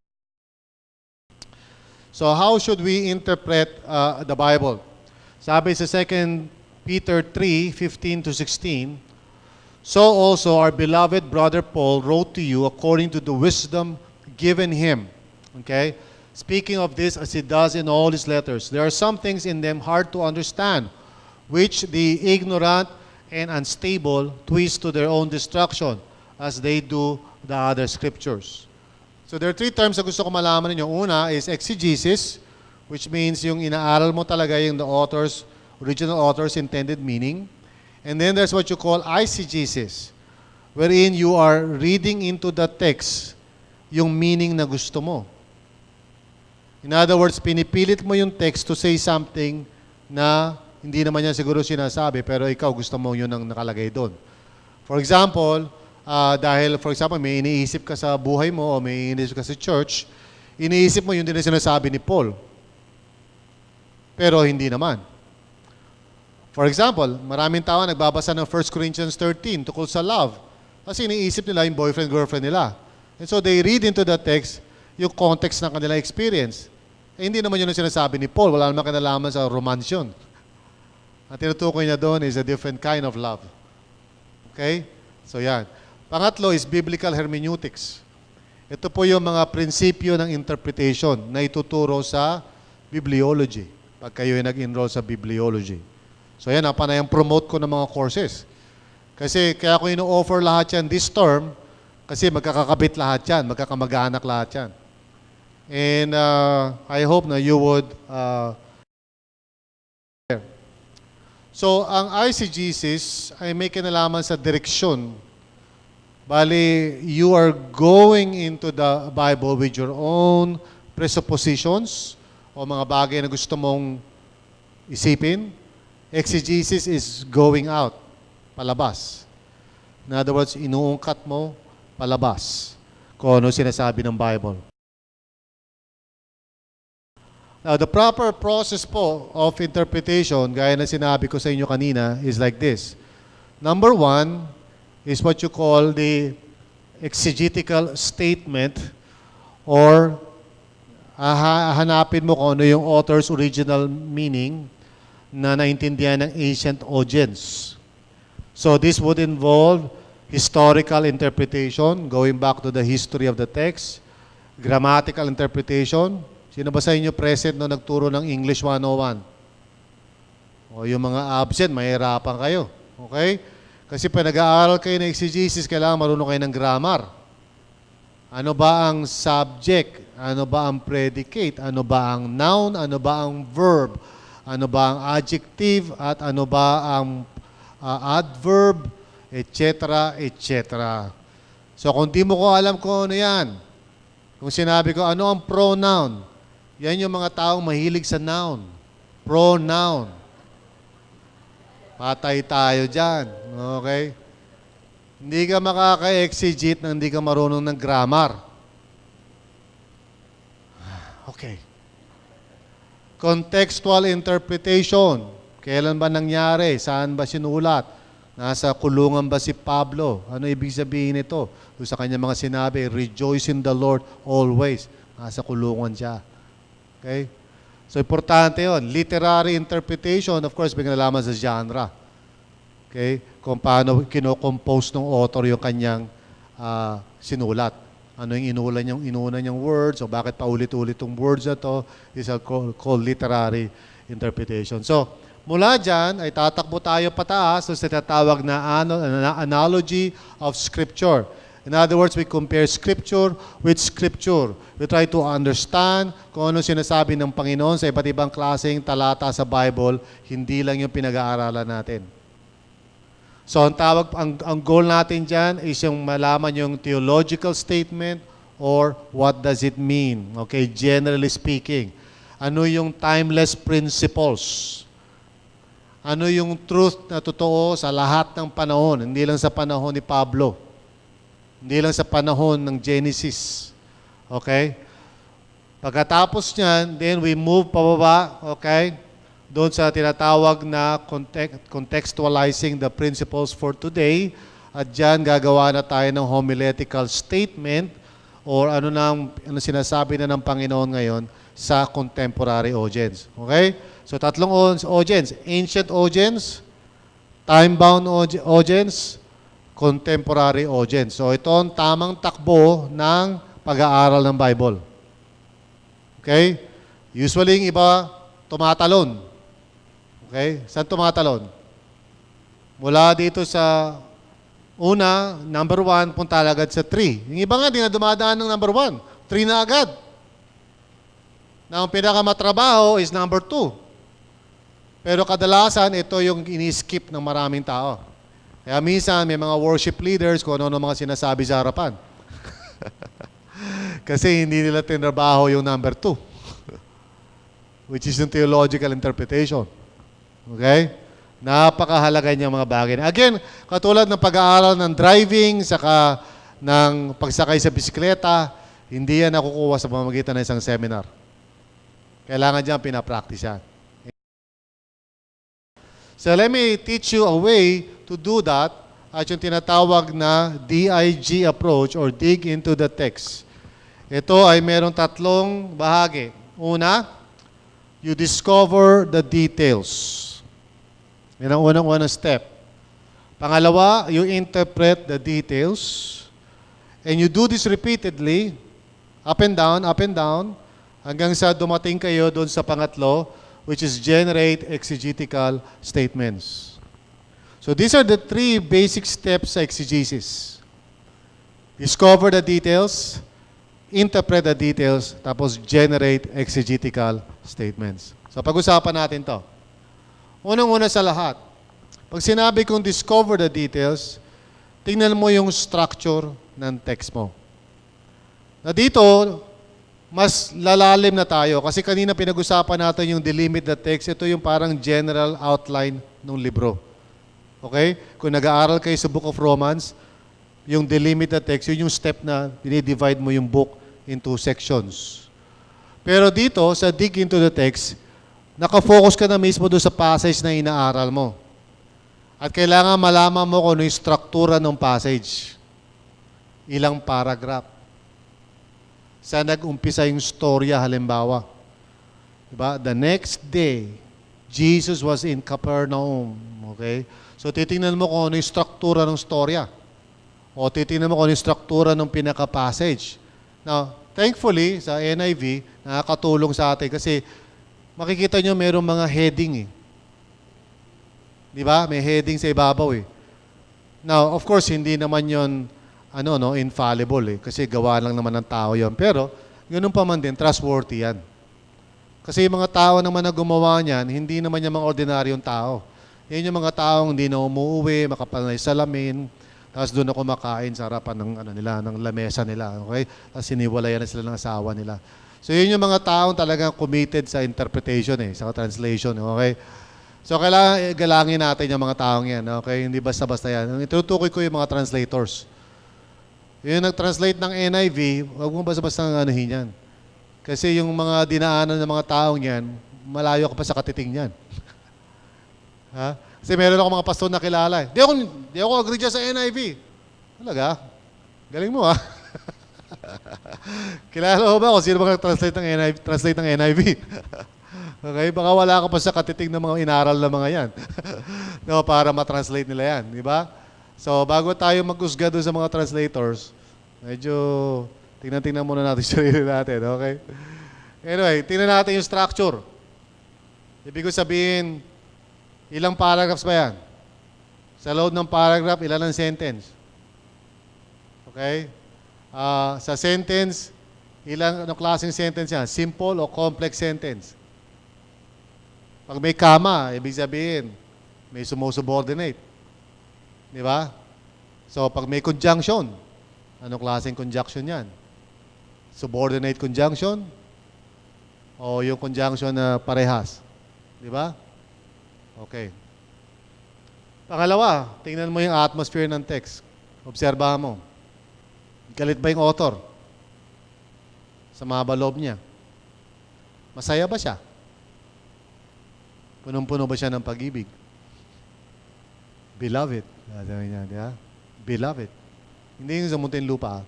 So how should we interpret the Bible? Sabi sa 2 Peter 3:15 to 16, so also our beloved brother Paul wrote to you according to the wisdom given him. Okay? Speaking of this as he does in all his letters, there are some things in them hard to understand, which the ignorant and unstable twist to their own destruction, as they do the other scriptures. So there are three terms na gusto ko malaman ninyo. Una is exegesis, which means yung inaaral mo talaga yung original author's intended meaning. And then there's what you call eisegesis, wherein you are reading into the text yung meaning na gusto mo. In other words, pinipilit mo yung text to say something na hindi naman yan siguro sinasabi, pero ikaw gusto mo yun ang nakalagay doon. For example, dahil may iniisip ka sa buhay mo o may iniisip ka sa church, iniisip mo yun din ang sinasabi ni Paul. Pero hindi naman. For example, maraming tao nagbabasa ng 1 Corinthians 13 tungkol sa love. Kasi iniisip nila yung boyfriend-girlfriend nila. And so they read into the text yung context ng kanilang experience. Eh, hindi naman yun ang sinasabi ni Paul. Wala naman kinalaman sa romance yun. Ang tinutukoy niya doon is a different kind of love. Okay? So yan. Pangatlo is biblical hermeneutics. Ito po yung mga prinsipyo ng interpretation na ituturo sa bibliology pag kayo ay nag-enroll sa bibliology. So yan, panayang promote ko ng mga courses. Kasi kaya ko ino-offer lahat yan this term kasi magkakakabit lahat yan, magkakamag-anak lahat yan. And I hope na you would So, ang eisegesis ay may kinalaman sa direksyon. Bali, you are going into the Bible with your own presuppositions o mga bagay na gusto mong isipin. Exegesis is going out, palabas. In other words, inuungkat mo, palabas, kung ano sinasabi ng Bible. Now, the proper process po of interpretation, gaya na sinabi ko sa inyo kanina, is like this. Number one is what you call the exegetical statement or hanapin mo kung ano yung author's original meaning na naintindihan ng ancient audience. So this would involve historical interpretation, going back to the history of the text, grammatical interpretation. Sino ba sa inyo present no nagturo ng English 101? O yung mga absent, mahirapan kayo. Okay? Kasi pag nag-aaral kayo ng exegesis, kailangan marunong kayo ng grammar. Ano ba ang subject? Ano ba ang predicate? Ano ba ang noun? Ano ba ang verb? Ano ba ang adjective? At ano ba ang adverb? Etc. etc. So kung di mo ko alam kung ano yan, kung sinabi ko ano ang pronoun, yan yung mga taong mahilig sa noun. Pronoun. Patay tayo dyan. Okay? Hindi ka makaka-exegete nang hindi ka marunong ng grammar. Okay. Contextual interpretation. Kailan ba nangyari? Saan ba sinulat? Nasa kulungan ba si Pablo? Ano ibig sabihin nito? Doon sa kanya mga sinabi, rejoice in the Lord always. Nasa kulungan siya. Okay? So, importante yon. Literary interpretation, of course, may kinalaman sa genre. Okay? Kung paano kinocompose ng author yung kanyang sinulat. Ano yung inuna niyang words, o bakit paulit-ulit yung words na to, is called literary interpretation. So, mula dyan, ay tatakbo tayo pataas sa tinatawag na analogy of Scripture. In other words, we compare Scripture with Scripture. We try to understand kung ano sinasabi ng Panginoon sa iba't ibang klaseng talata sa Bible, hindi lang yung pinag-aaralan natin. So, ang goal natin dyan is yung malaman yung theological statement or what does it mean? Okay, generally speaking. Ano yung timeless principles? Ano yung truth na totoo sa lahat ng panahon, hindi lang sa panahon ni Pablo. Hindi lang sa panahon ng Genesis. Okay? Pagkatapos niyan, then we move pababa, okay? Doon sa tinatawag na contextualizing the principles for today. At dyan, gagawa na tayo ng homiletical statement or ano sinasabi na ng Panginoon ngayon sa contemporary audience. Okay? So, tatlong audience. Ancient audience, time-bound audience, contemporary audience. So, ito ang tamang takbo ng pag-aaral ng Bible. Okay? Usually, yung iba, tumatalon. Okay? Saan tumatalon? Mula dito sa una, number 1, punta agad sa 3. Yung iba nga, di na dumadaan ng number 1. 3 na agad. Na ang pinakamatrabaho is number 2. Pero kadalasan, ito yung ini-skip ng maraming tao. Kaya minsan, may mga worship leaders kung ano mga sinasabi sa harapan. Kasi hindi nila tinrabaho yung number 2. Which is yung theological interpretation. Okay? Napakahalaga niya mga bagay. Again, katulad ng pag-aaral ng driving, saka ng pagsakay sa bisikleta, hindi yan nakukuha sa pamamagitan ng isang seminar. Kailangan dyan pinapractice yan. So let me teach you a way to do that at yung tinatawag na DIG approach or dig into the text. Ito ay merong tatlong bahagi. Una, you discover the details. Yan ang unang step. Pangalawa, you interpret the details. And you do this repeatedly, up and down, hanggang sa dumating kayo doon sa pangatlo, which is generate exegetical statements. So these are the 3 basic steps sa exegesis. Discover the details, interpret the details, tapos generate exegetical statements. So pag-usapan natin to. Unang-una sa lahat, pag sinabi kong discover the details, tingnan mo yung structure ng text mo. Na dito, mas lalalim na tayo kasi kanina pinag-usapan natin yung delimit the text. Ito yung parang general outline ng libro. Okay? Kung nag-aaral kayo sa Book of Romans, yung delimit the text, yun yung step na dinidivide mo yung book into sections. Pero dito, sa dig into the text, nakafocus ka na mismo doon sa passage na inaaral mo. At kailangan malaman mo kung ano yung struktura ng passage. Ilang paragraph. Saan nag-umpisa yung storya, halimbawa. Diba? The next day, Jesus was in Capernaum. Okay? So, titingnan mo kung ano yung struktura ng storya. O titingnan mo kung ano yung struktura ng pinaka-passage. Now, thankfully, sa NIV, nakakatulong sa atin kasi makikita nyo mayroong mga heading eh. Di ba? May heading sa ibabaw eh. Now, of course, hindi naman yon infallible eh. Kasi gawa lang naman ng tao yon. Pero, ganun pa man din, trustworthy yan. Kasi yung mga tao naman na gumawa niyan, hindi naman yung mga ordinaryong tao. Yan yung mga taong hindi na umuwi, makapal na salamin, tapos doon na kumakain sa harapan ng lamesa nila. Okay? Tapos siniwalayan na sila ng asawa nila. So, yun yung mga taong talagang committed sa interpretation sa translation. Okay? So, kailangan galangin natin yung mga taong yan. Okay? Hindi basta-basta yan. Itutukoy ko yung mga translators. Yung nag-translate ng NIV, huwag mo basta-basta anuhin yan. Kasi yung mga dinaanan ng mga taong yan, malayo ka pa sa katiting yan. Ha? Kasi meron ako mga pastor na kilala. Di ako agree dyan sa NIV. Talaga? Galing mo Kilala mo ba kung sino ba translate ng NIV? Okay? Baka wala ka pa sa katiting ng mga inaral na mga yan. No, para matranslate nila yan. Di ba? So, bago tayo mag-usga doon sa mga translators, medyo tingnan muna natin yung sarili natin. Okay? Anyway, tingnan natin yung structure. Ibig ko sabihin, ilang paragraphs ba yan? Sa loob ng paragraph, ilan ang sentence? Okay? Sa sentence, anong klaseng sentence yan? Simple o complex sentence? Pag may comma, ibig sabihin, may sumusubordinate. Di ba? So, pag may conjunction, anong klaseng conjunction yan? Subordinate conjunction? O yung conjunction na parehas? Di ba? Okay. Pangalawa, tingnan mo yung atmosphere ng text. Obserbahan mo. Galit ba yung author? Sama ba loob niya? Masaya ba siya? Punong-puno ba siya ng pag-ibig? Beloved. Sabi niya, di ba? Beloved. Hindi yung sa Muntinlupa.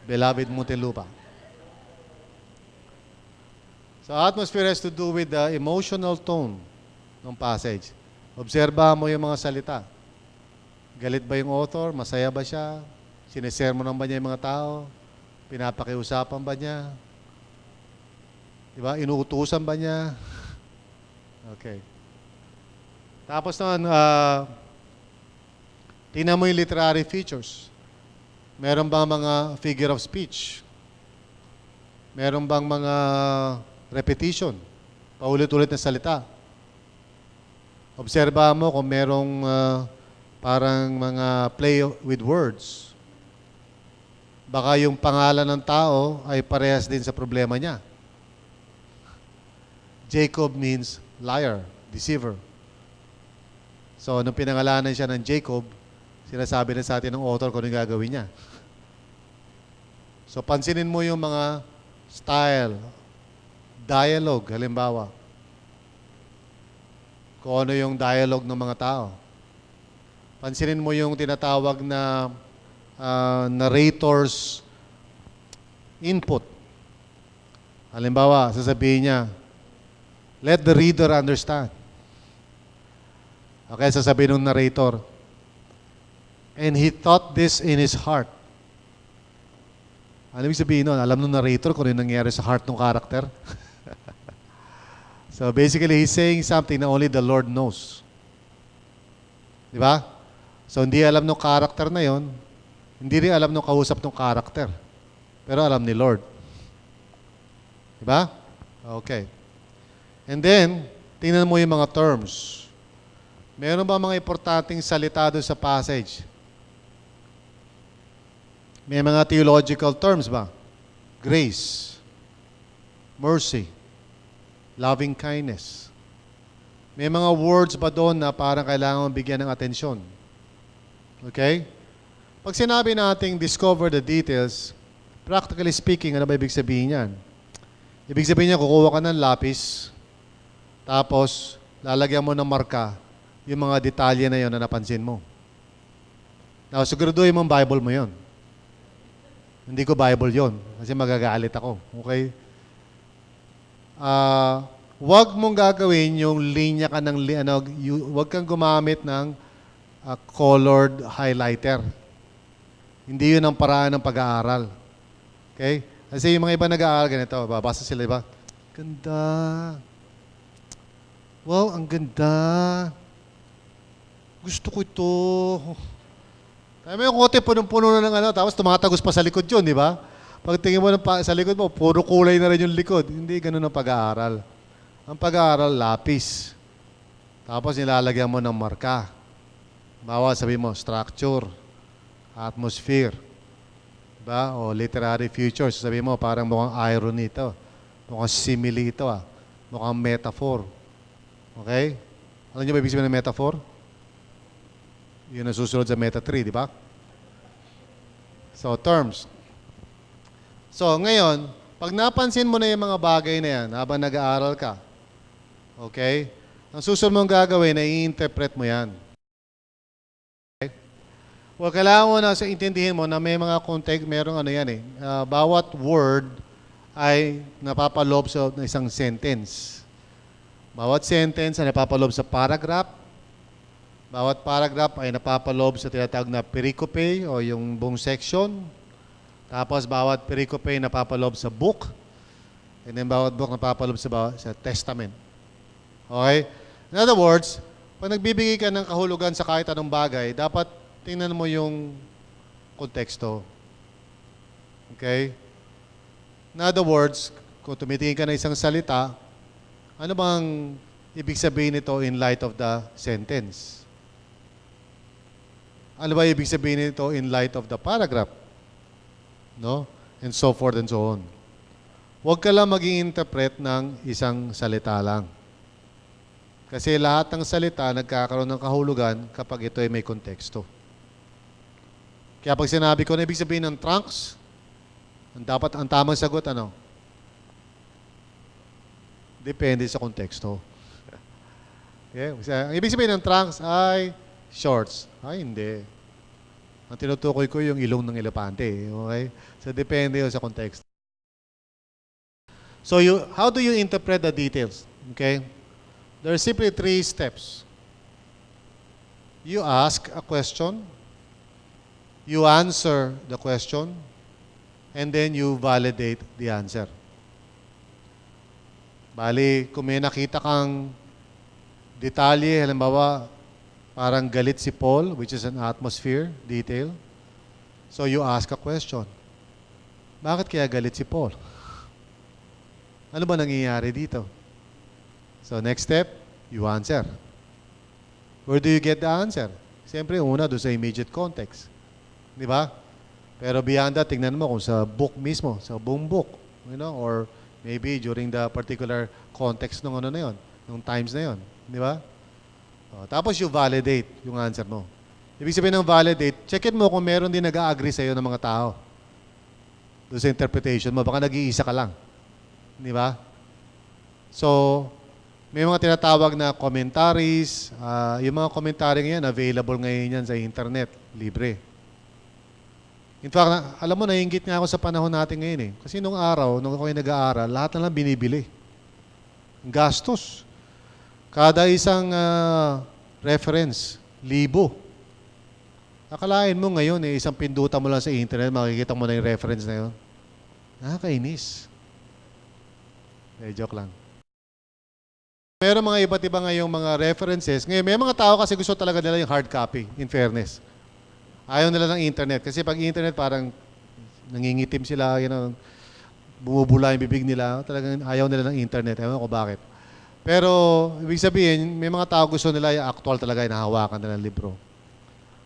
Beloved Muntinlupa. So atmosphere has to do with the emotional tone ng passage. Obserba mo yung mga salita. Galit ba yung author? Masaya ba siya? Sinesermonan ba niya yung mga tao? Pinapakiusapan ba niya? Diba? Inuutusan ba niya? Okay. Tapos naman, tingnan mo yung literary features. Meron bang mga figure of speech? Meron bang mga repetition? Paulit-ulit na salita. Obserba mo kung merong parang mga play with words. Baka yung pangalan ng tao ay parehas din sa problema niya. Jacob means liar, deceiver. So, nung pinangalanan siya ng Jacob, sinasabi na sa atin ng author kung ano yung gagawin niya. So, pansinin mo yung mga style, dialogue, halimbawa. Kung ano yung dialogue ng mga tao. Pansinin mo yung tinatawag na narrator's input. Halimbawa, sasabihin niya, let the reader understand. Okay, sasabihin ng narrator, and he thought this in his heart. Ano ibig sabihin nun? Alam ng narrator kung ano yung nangyari sa heart ng character? So basically, he's saying something na only the Lord knows. Di ba? So hindi alam ng character na yon, hindi rin alam ng kausap ng character. Pero alam ni Lord. Di ba? Okay. And then, tingnan mo yung mga terms. Meron ba mga importanteng salita doon sa passage? May mga theological terms ba? Grace, mercy, loving kindness. May mga words ba doon na parang kailangan bigyan ng atensyon? Okay? Pag sinabi nating discover the details, practically speaking, ano ba ibig sabihin yan? Ibig sabihin niya, kukuha ka ng lapis, tapos lalagyan mo ng marka yung mga detalye na yon na napansin mo. Now, siguraduhin mo ang Bible mo yon. Hindi ko Bible yon kasi magagalit ako. Okay? Huwag mong gagawin yung linya ka ng, huwag kang gumamit ng colored highlighter. Hindi yun ang paraan ng pag-aaral. Okay? Kasi yung mga iba nag-aaral ganito, babasa sila, diba? Ganda. Wow, ang ganda. Gusto ko ito. Kaya yung kote, punong-puno na ng tapos tumatagos pa sa likod yun, di ba? Pag tingin mo sa likod mo, puro kulay na rin yung likod. Hindi ganun ang pag-aaral. Ang pag-aaral, lapis. Tapos nilalagyan mo ng marka. Bawa, sabi mo, structure, atmosphere, diba? O literary features. Sabi mo, parang mukhang irony ito. Mukhang simile ito, mukhang metaphor. Okay? Alam niyo ba ibig sabihin ng metaphor? Yun ang susunod sa meta 3, di ba? So, terms. So, ngayon, pag napansin mo na yung mga bagay na yan habang nag-aaral ka, okay? Ang susunod mong gagawin ay i-interpret mo yan. Okay? Well, kailangan mo na intindihin mo na may mga context, merong bawat word ay napapaloob sa isang sentence. Bawat sentence ay napapaloob sa paragraph. Bawat paragraph ay napapaloob sa tinatawag na pericope o yung buong section. Tapos bawat pericope ay napapaloob sa book. And then bawat book napapaloob sa testament. Okay? In other words, pag nagbibigay ka ng kahulugan sa kahit anong bagay, dapat tingnan mo yung konteksto. Okay? In other words, kung tumitingin ka ng isang salita, ano bang ibig sabihin nito in light of the sentence? Ano ba ibig sabihin nito in light of the paragraph? No? And so forth and so on. Huwag ka lang mag-i-interpret ng isang salita lang. Kasi lahat ng salita nagkakaroon ng kahulugan kapag ito ay may konteksto. Kaya pag sinabi ko na ibig sabihin ng trunks, ang tamang sagot, depende sa konteksto. Okay? Ang ibig sabihin ng trunks ay shorts. Ay, hindi. Ang tinutukoy ko yung ilong ng elepante. Okay? So, depende yun sa context. So, how do you interpret the details? Okay? There are simply 3 steps. You ask a question, you answer the question, and then you validate the answer. Bali, kung may nakita kang detalye, halimbawa, parang galit si Paul, which is an atmosphere detail. So you ask a question. Bakit kaya galit si Paul? Ano ba nangyayari dito? So next step, you answer. Where do you get the answer? Siyempre, una, doon sa immediate context. Di ba? Pero beyond that, tingnan mo kung sa book mismo, sa buong book. You know, or maybe during the particular context ng ano na yun, ng times na yun. Di ba? Tapos you validate yung answer mo. Ibig sabihin ng validate, checkin mo kung meron din nag-a-agree sa'yo ng mga tao. Doon sa interpretation mo, baka nag-iisa ka lang. Di ba? So, may mga tinatawag na commentaries. Yung mga commentary ngayon, available ngayon yan sa internet. Libre. In fact, alam mo, naiinggit nga ako sa panahon natin ngayon eh. Kasi nung araw, nung ako nag-aaral, lahat na lang binibili. Gastos. Kada isang reference, 1,000. Akalain mo ngayon eh, isang pindutan mo lang sa internet, makikita mo na yung reference na yun. Nakakainis. Joke lang. Pero mga iba't iba ngayong mga references. Ngayon, may mga tao kasi gusto talaga nila yung hard copy, in fairness. Ayaw nila ng internet. Kasi pag internet, parang nangingitim sila, you know, bumubula yung bibig nila. Talagang ayaw nila ng internet. Ewan ko bakit. Pero, ibig sabihin, may mga tao gusto nila yung actual talaga, yung nahawakan nila ng libro.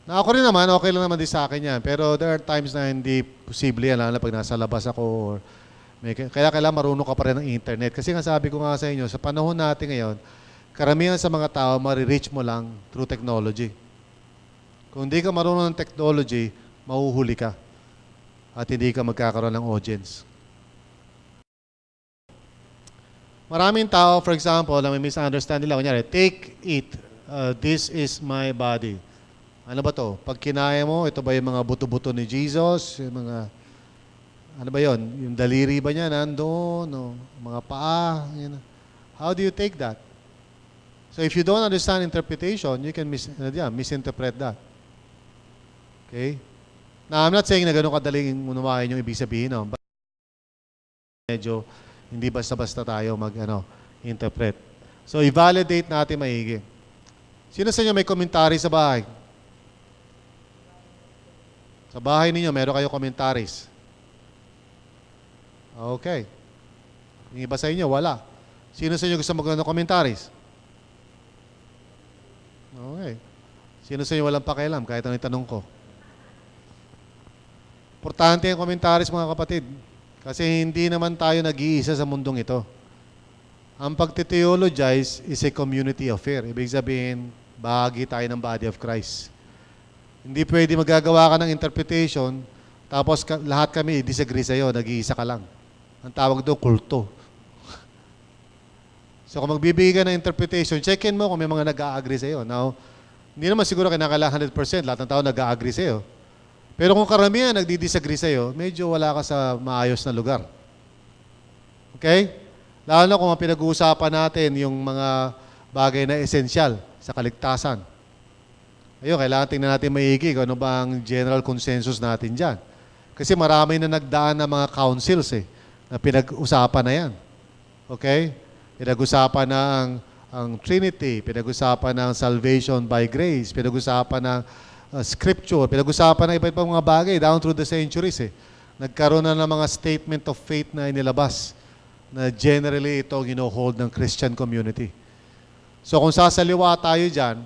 Na ako rin naman, okay lang naman din sa akin yan. Pero there are times na hindi posible yan, lalo na pag nasa labas ako. Or kaya kailangan marunong ka pa rin ng internet. Kasi nga sabi ko nga sa inyo, sa panahon natin ngayon, karamihan sa mga tao, marireach mo lang through technology. Kung hindi ka marunong ng technology, mahuhuli ka. At hindi ka magkakaroon ng audience. Maraming tao, for example, na may misunderstand nila. Kunyari, take it. This is my body. Ano ba to? Pag kinaya mo, ito ba yung mga buto-buto ni Jesus? Yung mga, ano ba yon? Yung daliri ba niya nandoon? O mga paa? Yun. How do you take that? So if you don't understand interpretation, you can misinterpret that. Okay? Now, I'm not saying na ganun kadaling unawain yung ibig sabihin. No? But medyo hindi basta-basta tayo interpret. So, i-validate natin maigi. Sino sa inyo may komentary sa bahay? Sa bahay ninyo, meron kayo commentaries. Okay. Yung iba sa inyo, wala. Sino sa inyo gusto mag-ano commentaries? Okay. Sino sa inyo walang pakialam kahit anong itanong ko? Importante ang commentaries, mga kapatid. Kasi hindi naman tayo nag-iisa sa mundong ito. Ang pagte-theologize is a community affair. Ibig sabihin, bahagi tayo ng body of Christ. Hindi pwede magagawa ka ng interpretation, tapos lahat kami disagree sa'yo, nag-iisa ka lang. Ang tawag doon, kulto. So kung magbibigay ka ng interpretation, check-in mo kung may mga nag-a-agree sa'yo. Now, hindi naman siguro kinakailangan 100%, lahat ng tao nag-a-agree sa'yo. Pero kung karamihan nagdi-disagree sa'yo, medyo wala ka sa maayos na lugar. Okay? Lalo na kung pinag-uusapan natin yung mga bagay na esensyal sa kaligtasan. Ayun, kailangan tingnan natin maigi kung ano ba ang general consensus natin dyan. Kasi marami na nagdaan na mga councils na pinag-usapan na yan. Okay? Pinag-usapan na ang Trinity, pinag-usapan ng salvation by grace, pinag-usapan ng scripture, pinag-usapan ng iba't ibang mga bagay down through the centuries. Nagkaroon na ng mga statement of faith na inilabas na generally ito hold ng Christian community. So kung sasaliwa tayo dyan,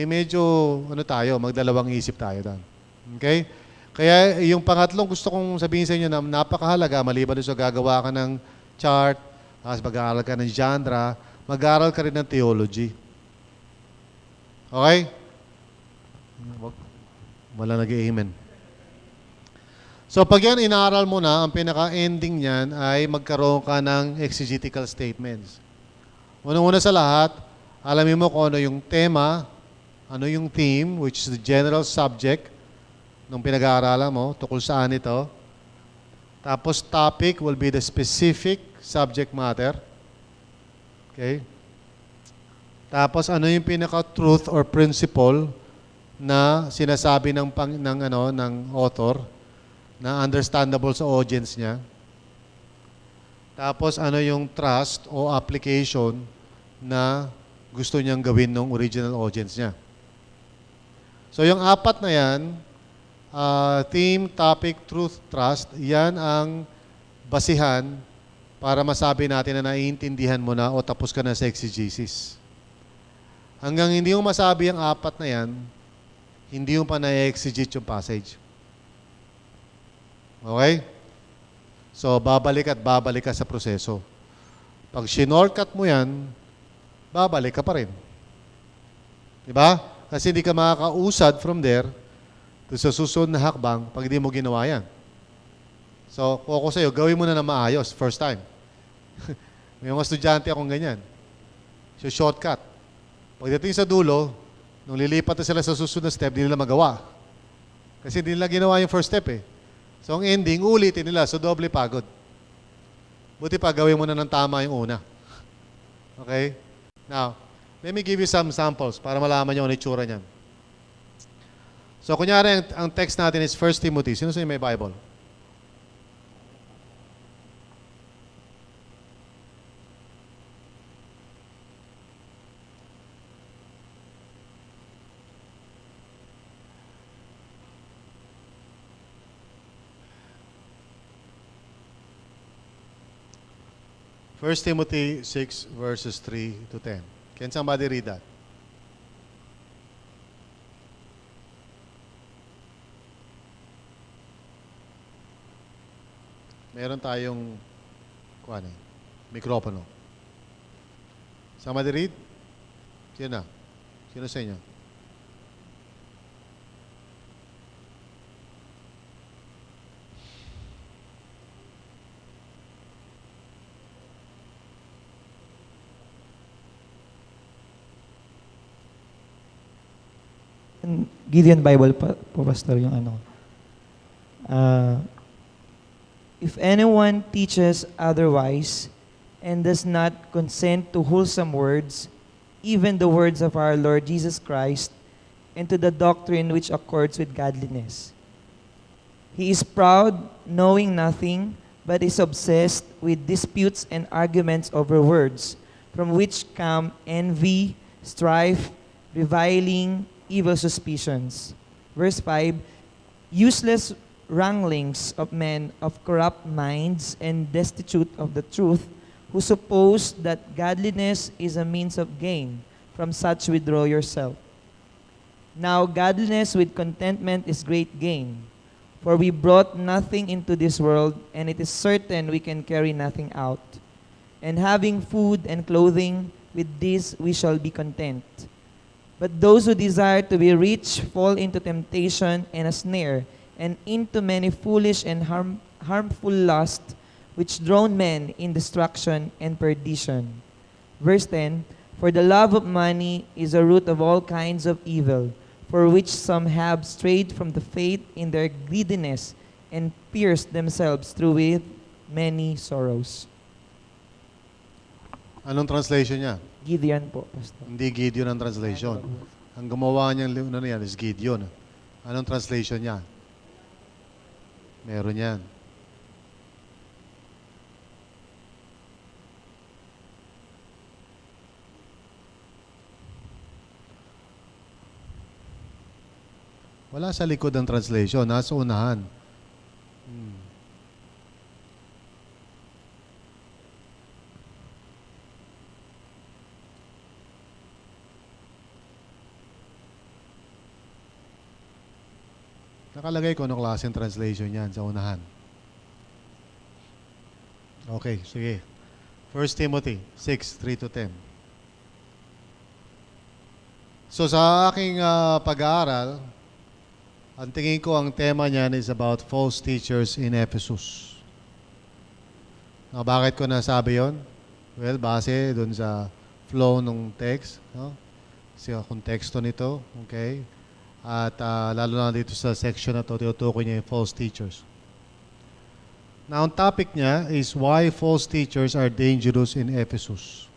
medyo magdalawang isip tayo doon. Okay? Kaya yung pangatlong gusto kong sabihin sa inyo na napakahalaga, maliban doon sa gagawa ka ng chart, mag-aaral ka ng genre, mag-aaral ka rin ng theology. Okay? Wala nag-amen. So pag yan inaaral mo na, ang pinaka-ending niyan ay magkaroon ka ng exegetical statements. Unang-una sa lahat, alamin mo kung ano yung tema, ano yung theme, which is the general subject, nung pinag-aaralan mo, tukol saan ito. Tapos topic will be the specific subject matter. Okay? Tapos ano yung pinaka-truth or principle na sinasabi ng author na understandable sa audience niya. Tapos ano yung trust o application na gusto niyang gawin ng original audience niya. So yung apat na yan, theme, topic, truth, trust, yan ang basihan para masabi natin na naiintindihan mo na o tapos ka na sa exegesis. Hanggang hindi mo masabi ang apat na yan, hindi mo pa na-exegete yung passage. Okay? So, babalik ka sa proseso. Pag shinortcut mo yan, babalik ka pa rin. Diba? Kasi hindi ka makakausad from there to sa susunod na hakbang pag hindi mo ginawa yan. So, kung ako sa'yo, gawin mo na maayos, first time. May mga estudyante akong ganyan. So, shortcut. Pagdating sa dulo, nung lilipat na sila sa susunod na step, hindi nila magawa. Kasi hindi nila ginawa yung first step eh. So, ang ending, ulitin nila. So, doble pagod. Buti pa, gawin mo na ng tama yung una. Okay? Now, let me give you some samples para malaman nyo ang itsura niyan. So, kunyari, ang text natin is 1 Timothy. Sino sa inyo may Bible? First Timothy 6 verses 3 to 10. Can somebody read that? Meron tayong mikropono. Somebody read? Sino na? Sino sa inyo? Gideon Bible po, Pastor, yung ano. If anyone teaches otherwise and does not consent to wholesome words, even the words of our Lord Jesus Christ, and to the doctrine which accords with godliness. He is proud, knowing nothing, but is obsessed with disputes and arguments over words, from which come envy, strife, reviling, evil suspicions. Verse 5, useless wranglings of men of corrupt minds and destitute of the truth, who suppose that godliness is a means of gain. From such withdraw yourself. Now godliness with contentment is great gain. For we brought nothing into this world, and it is certain we can carry nothing out. And having food and clothing, with this we shall be content. But those who desire to be rich fall into temptation and a snare, and into many foolish and harmful lusts, which drown men in destruction and perdition. Verse 10, for the love of money is a root of all kinds of evil, for which some have strayed from the faith in their greediness, and pierced themselves through with many sorrows. Anong translation niya? Gideon po, Pastor. Hindi Gideon ang translation. Ang gumawa niyang yan is Gideon. Anong translation niya? Meron yan. Wala sa likod ng translation, nasa unahan. Nakalagay ko anong klaseng translation yan sa unahan. Okay, sige. 1 Timothy 6, 3 to 10. So sa aking pag-aaral, ang tingin ko ang tema niyan is about false teachers in Ephesus. Now, bakit ko nasabi yon? Well, base dun sa flow ng text. No? Sa konteksto nito. Okay? At lalo na dito sa section na to, tinutukoy niya yung false teachers. Now, ang topic niya is why false teachers are dangerous in Ephesus.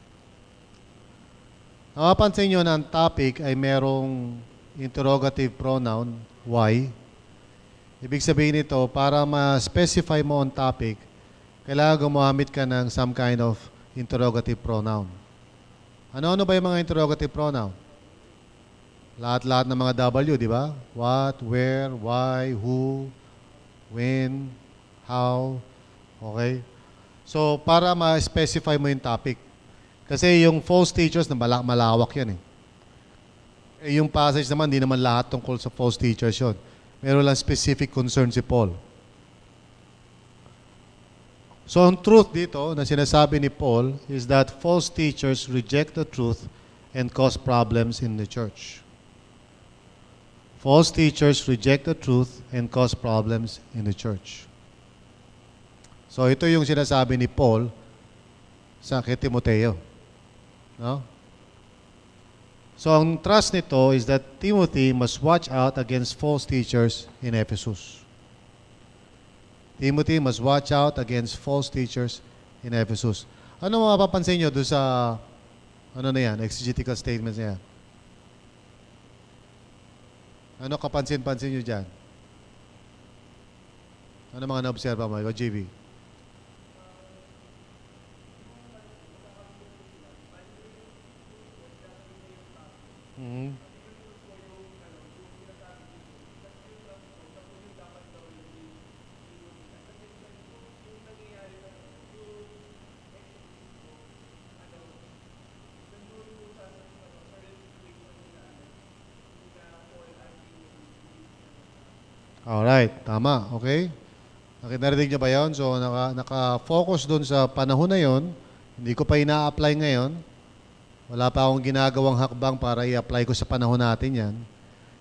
Napapansin niyo na ang topic ay merong interrogative pronoun, why. Ibig sabihin nito, para ma-specify mo ang topic, kailangan gumamit ka ng some kind of interrogative pronoun. Ano-ano ba yung mga interrogative pronoun? Lahat-lahat ng mga W, di ba? What, where, why, who, when, how. Okay? So, para ma-specify mo yung topic. Kasi yung false teachers, malawak yan eh. Yung passage naman, di naman lahat tungkol sa false teachers yun. Meron lang specific concern si Paul. So, ang truth dito na sinasabi ni Paul is that false teachers reject the truth and cause problems in the church. False teachers reject the truth and cause problems in the church. So, ito yung sinasabi ni Paul sa kay Timoteo. No? So, ang trust nito is that Timothy must watch out against false teachers in Ephesus. Timothy must watch out against false teachers in Ephesus. Ano mapapansin nyo doon sa, ano na yan, exegetical statements na yan? Ano kapansin-pansin nyo dyan? Ano mga na-observa mo? Ikaw, JV? Mm-hmm. Alright, tama. Okay? Narinig niyo ba yun? So, naka-focus doon sa panahon na yon. Hindi ko pa ina-apply ngayon. Wala pa akong ginagawang hakbang para i-apply ko sa panahon natin yan.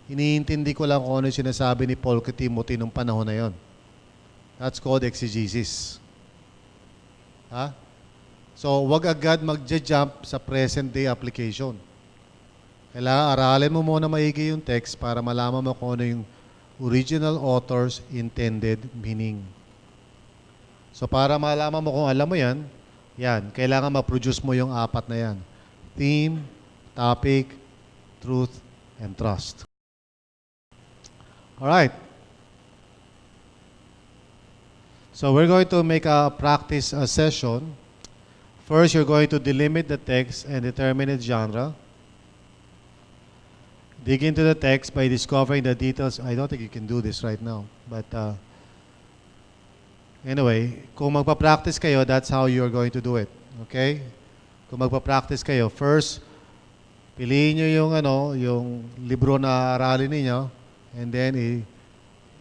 Iniintindi ko lang kung ano yung sinasabi ni Paul kay Timothy nung panahon na yon. That's called exegesis. Ha? So, wag agad mag-jump sa present day application. Kailangan aralin mo muna maigi yung text para malaman mo kung ano yung original author's intended meaning. So para malaman mo kung alam mo yan, kailangan ma-produce mo yung apat na yan. Theme, topic, truth, and trust. Alright. So we're going to make a practice session. First, you're going to delimit the text and determine its genre. Dig into the text by discovering the details. I don't think you can do this right now. But anyway, kung magpa-practice kayo, that's how you're going to do it. Okay? Kung magpa-practice kayo, first, piliin nyo yung libro na aralin ninyo, and then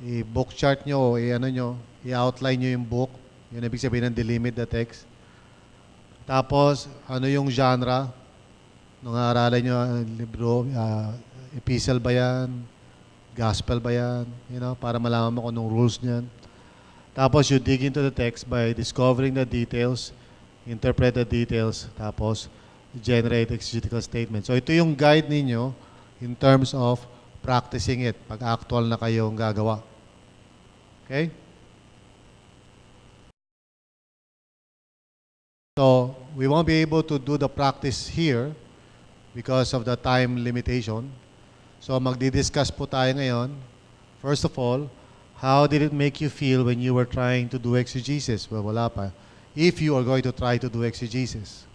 i-book chart nyo o i-outline nyo yung book. Yun ibig sabihin ng delimit the text. Tapos, ano yung genre nung aralin nyo libro, epistle ba yan? Gospel ba yan? Para malaman mo kung anong rules niyan. Tapos you dig into the text by discovering the details, interpret the details, tapos generate exegetical statements. So ito yung guide ninyo in terms of practicing it pag actual na kayong gagawa. Okay? So we won't be able to do the practice here because of the time limitation. So magdi-discuss po tayo ngayon. First of all, how did it make you feel when you were trying to do exegesis? Well, wala pa. If you are going to try to do exegesis.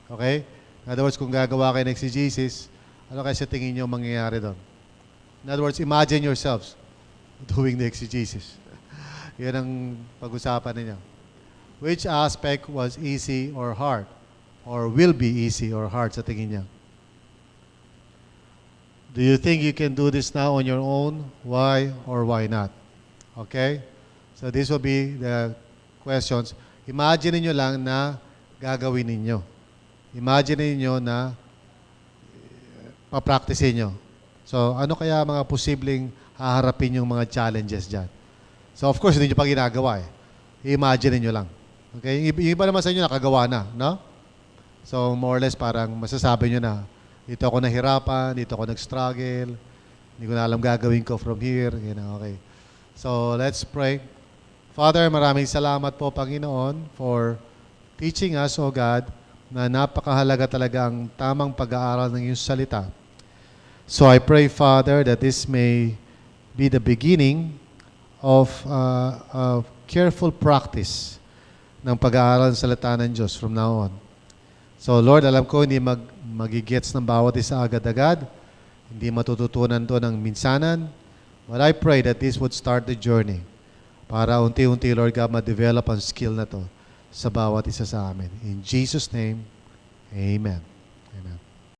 Okay? In other words, kung gagawa kayo ng exegesis, ano kayo sa tingin nyo mangyayari doon? In other words, imagine yourselves doing the exegesis. Yan ang pag-usapan ninyo. Which aspect was easy or hard? Or will be easy or hard sa tingin niya? Do you think you can do this now on your own? Why or why not? Okay? So this will be the questions. Imagine niyo lang na gagawin ninyo. Imagine niyo na papracticein nyo. So ano kaya mga posibleng haharapin yung mga challenges dyan? So of course, hindi nyo pa ginagawa eh. Imagine niyo lang. Okay? Yung iba naman sa inyo nakagawa na, no? So more or less parang masasabi nyo na, dito ako nahirapan, dito ako nag-struggle, Hindi ko na alam gagawin ko from here. Okay. So, let's pray. Father, maraming salamat po, Panginoon, for teaching us, O God, na napakahalaga talaga ang tamang pag-aaral ng iyong salita. So, I pray, Father, that this may be the beginning of careful practice ng pag-aaral ng salita ng Diyos from now on. So, Lord, alam ko hindi magigets ng bawat isa agad-agad. Hindi matututunan to ng minsanan. But I pray that this would start the journey para unti-unti, Lord God, ma-develop ang skill na to sa bawat isa sa amin. In Jesus' name, Amen. Amen.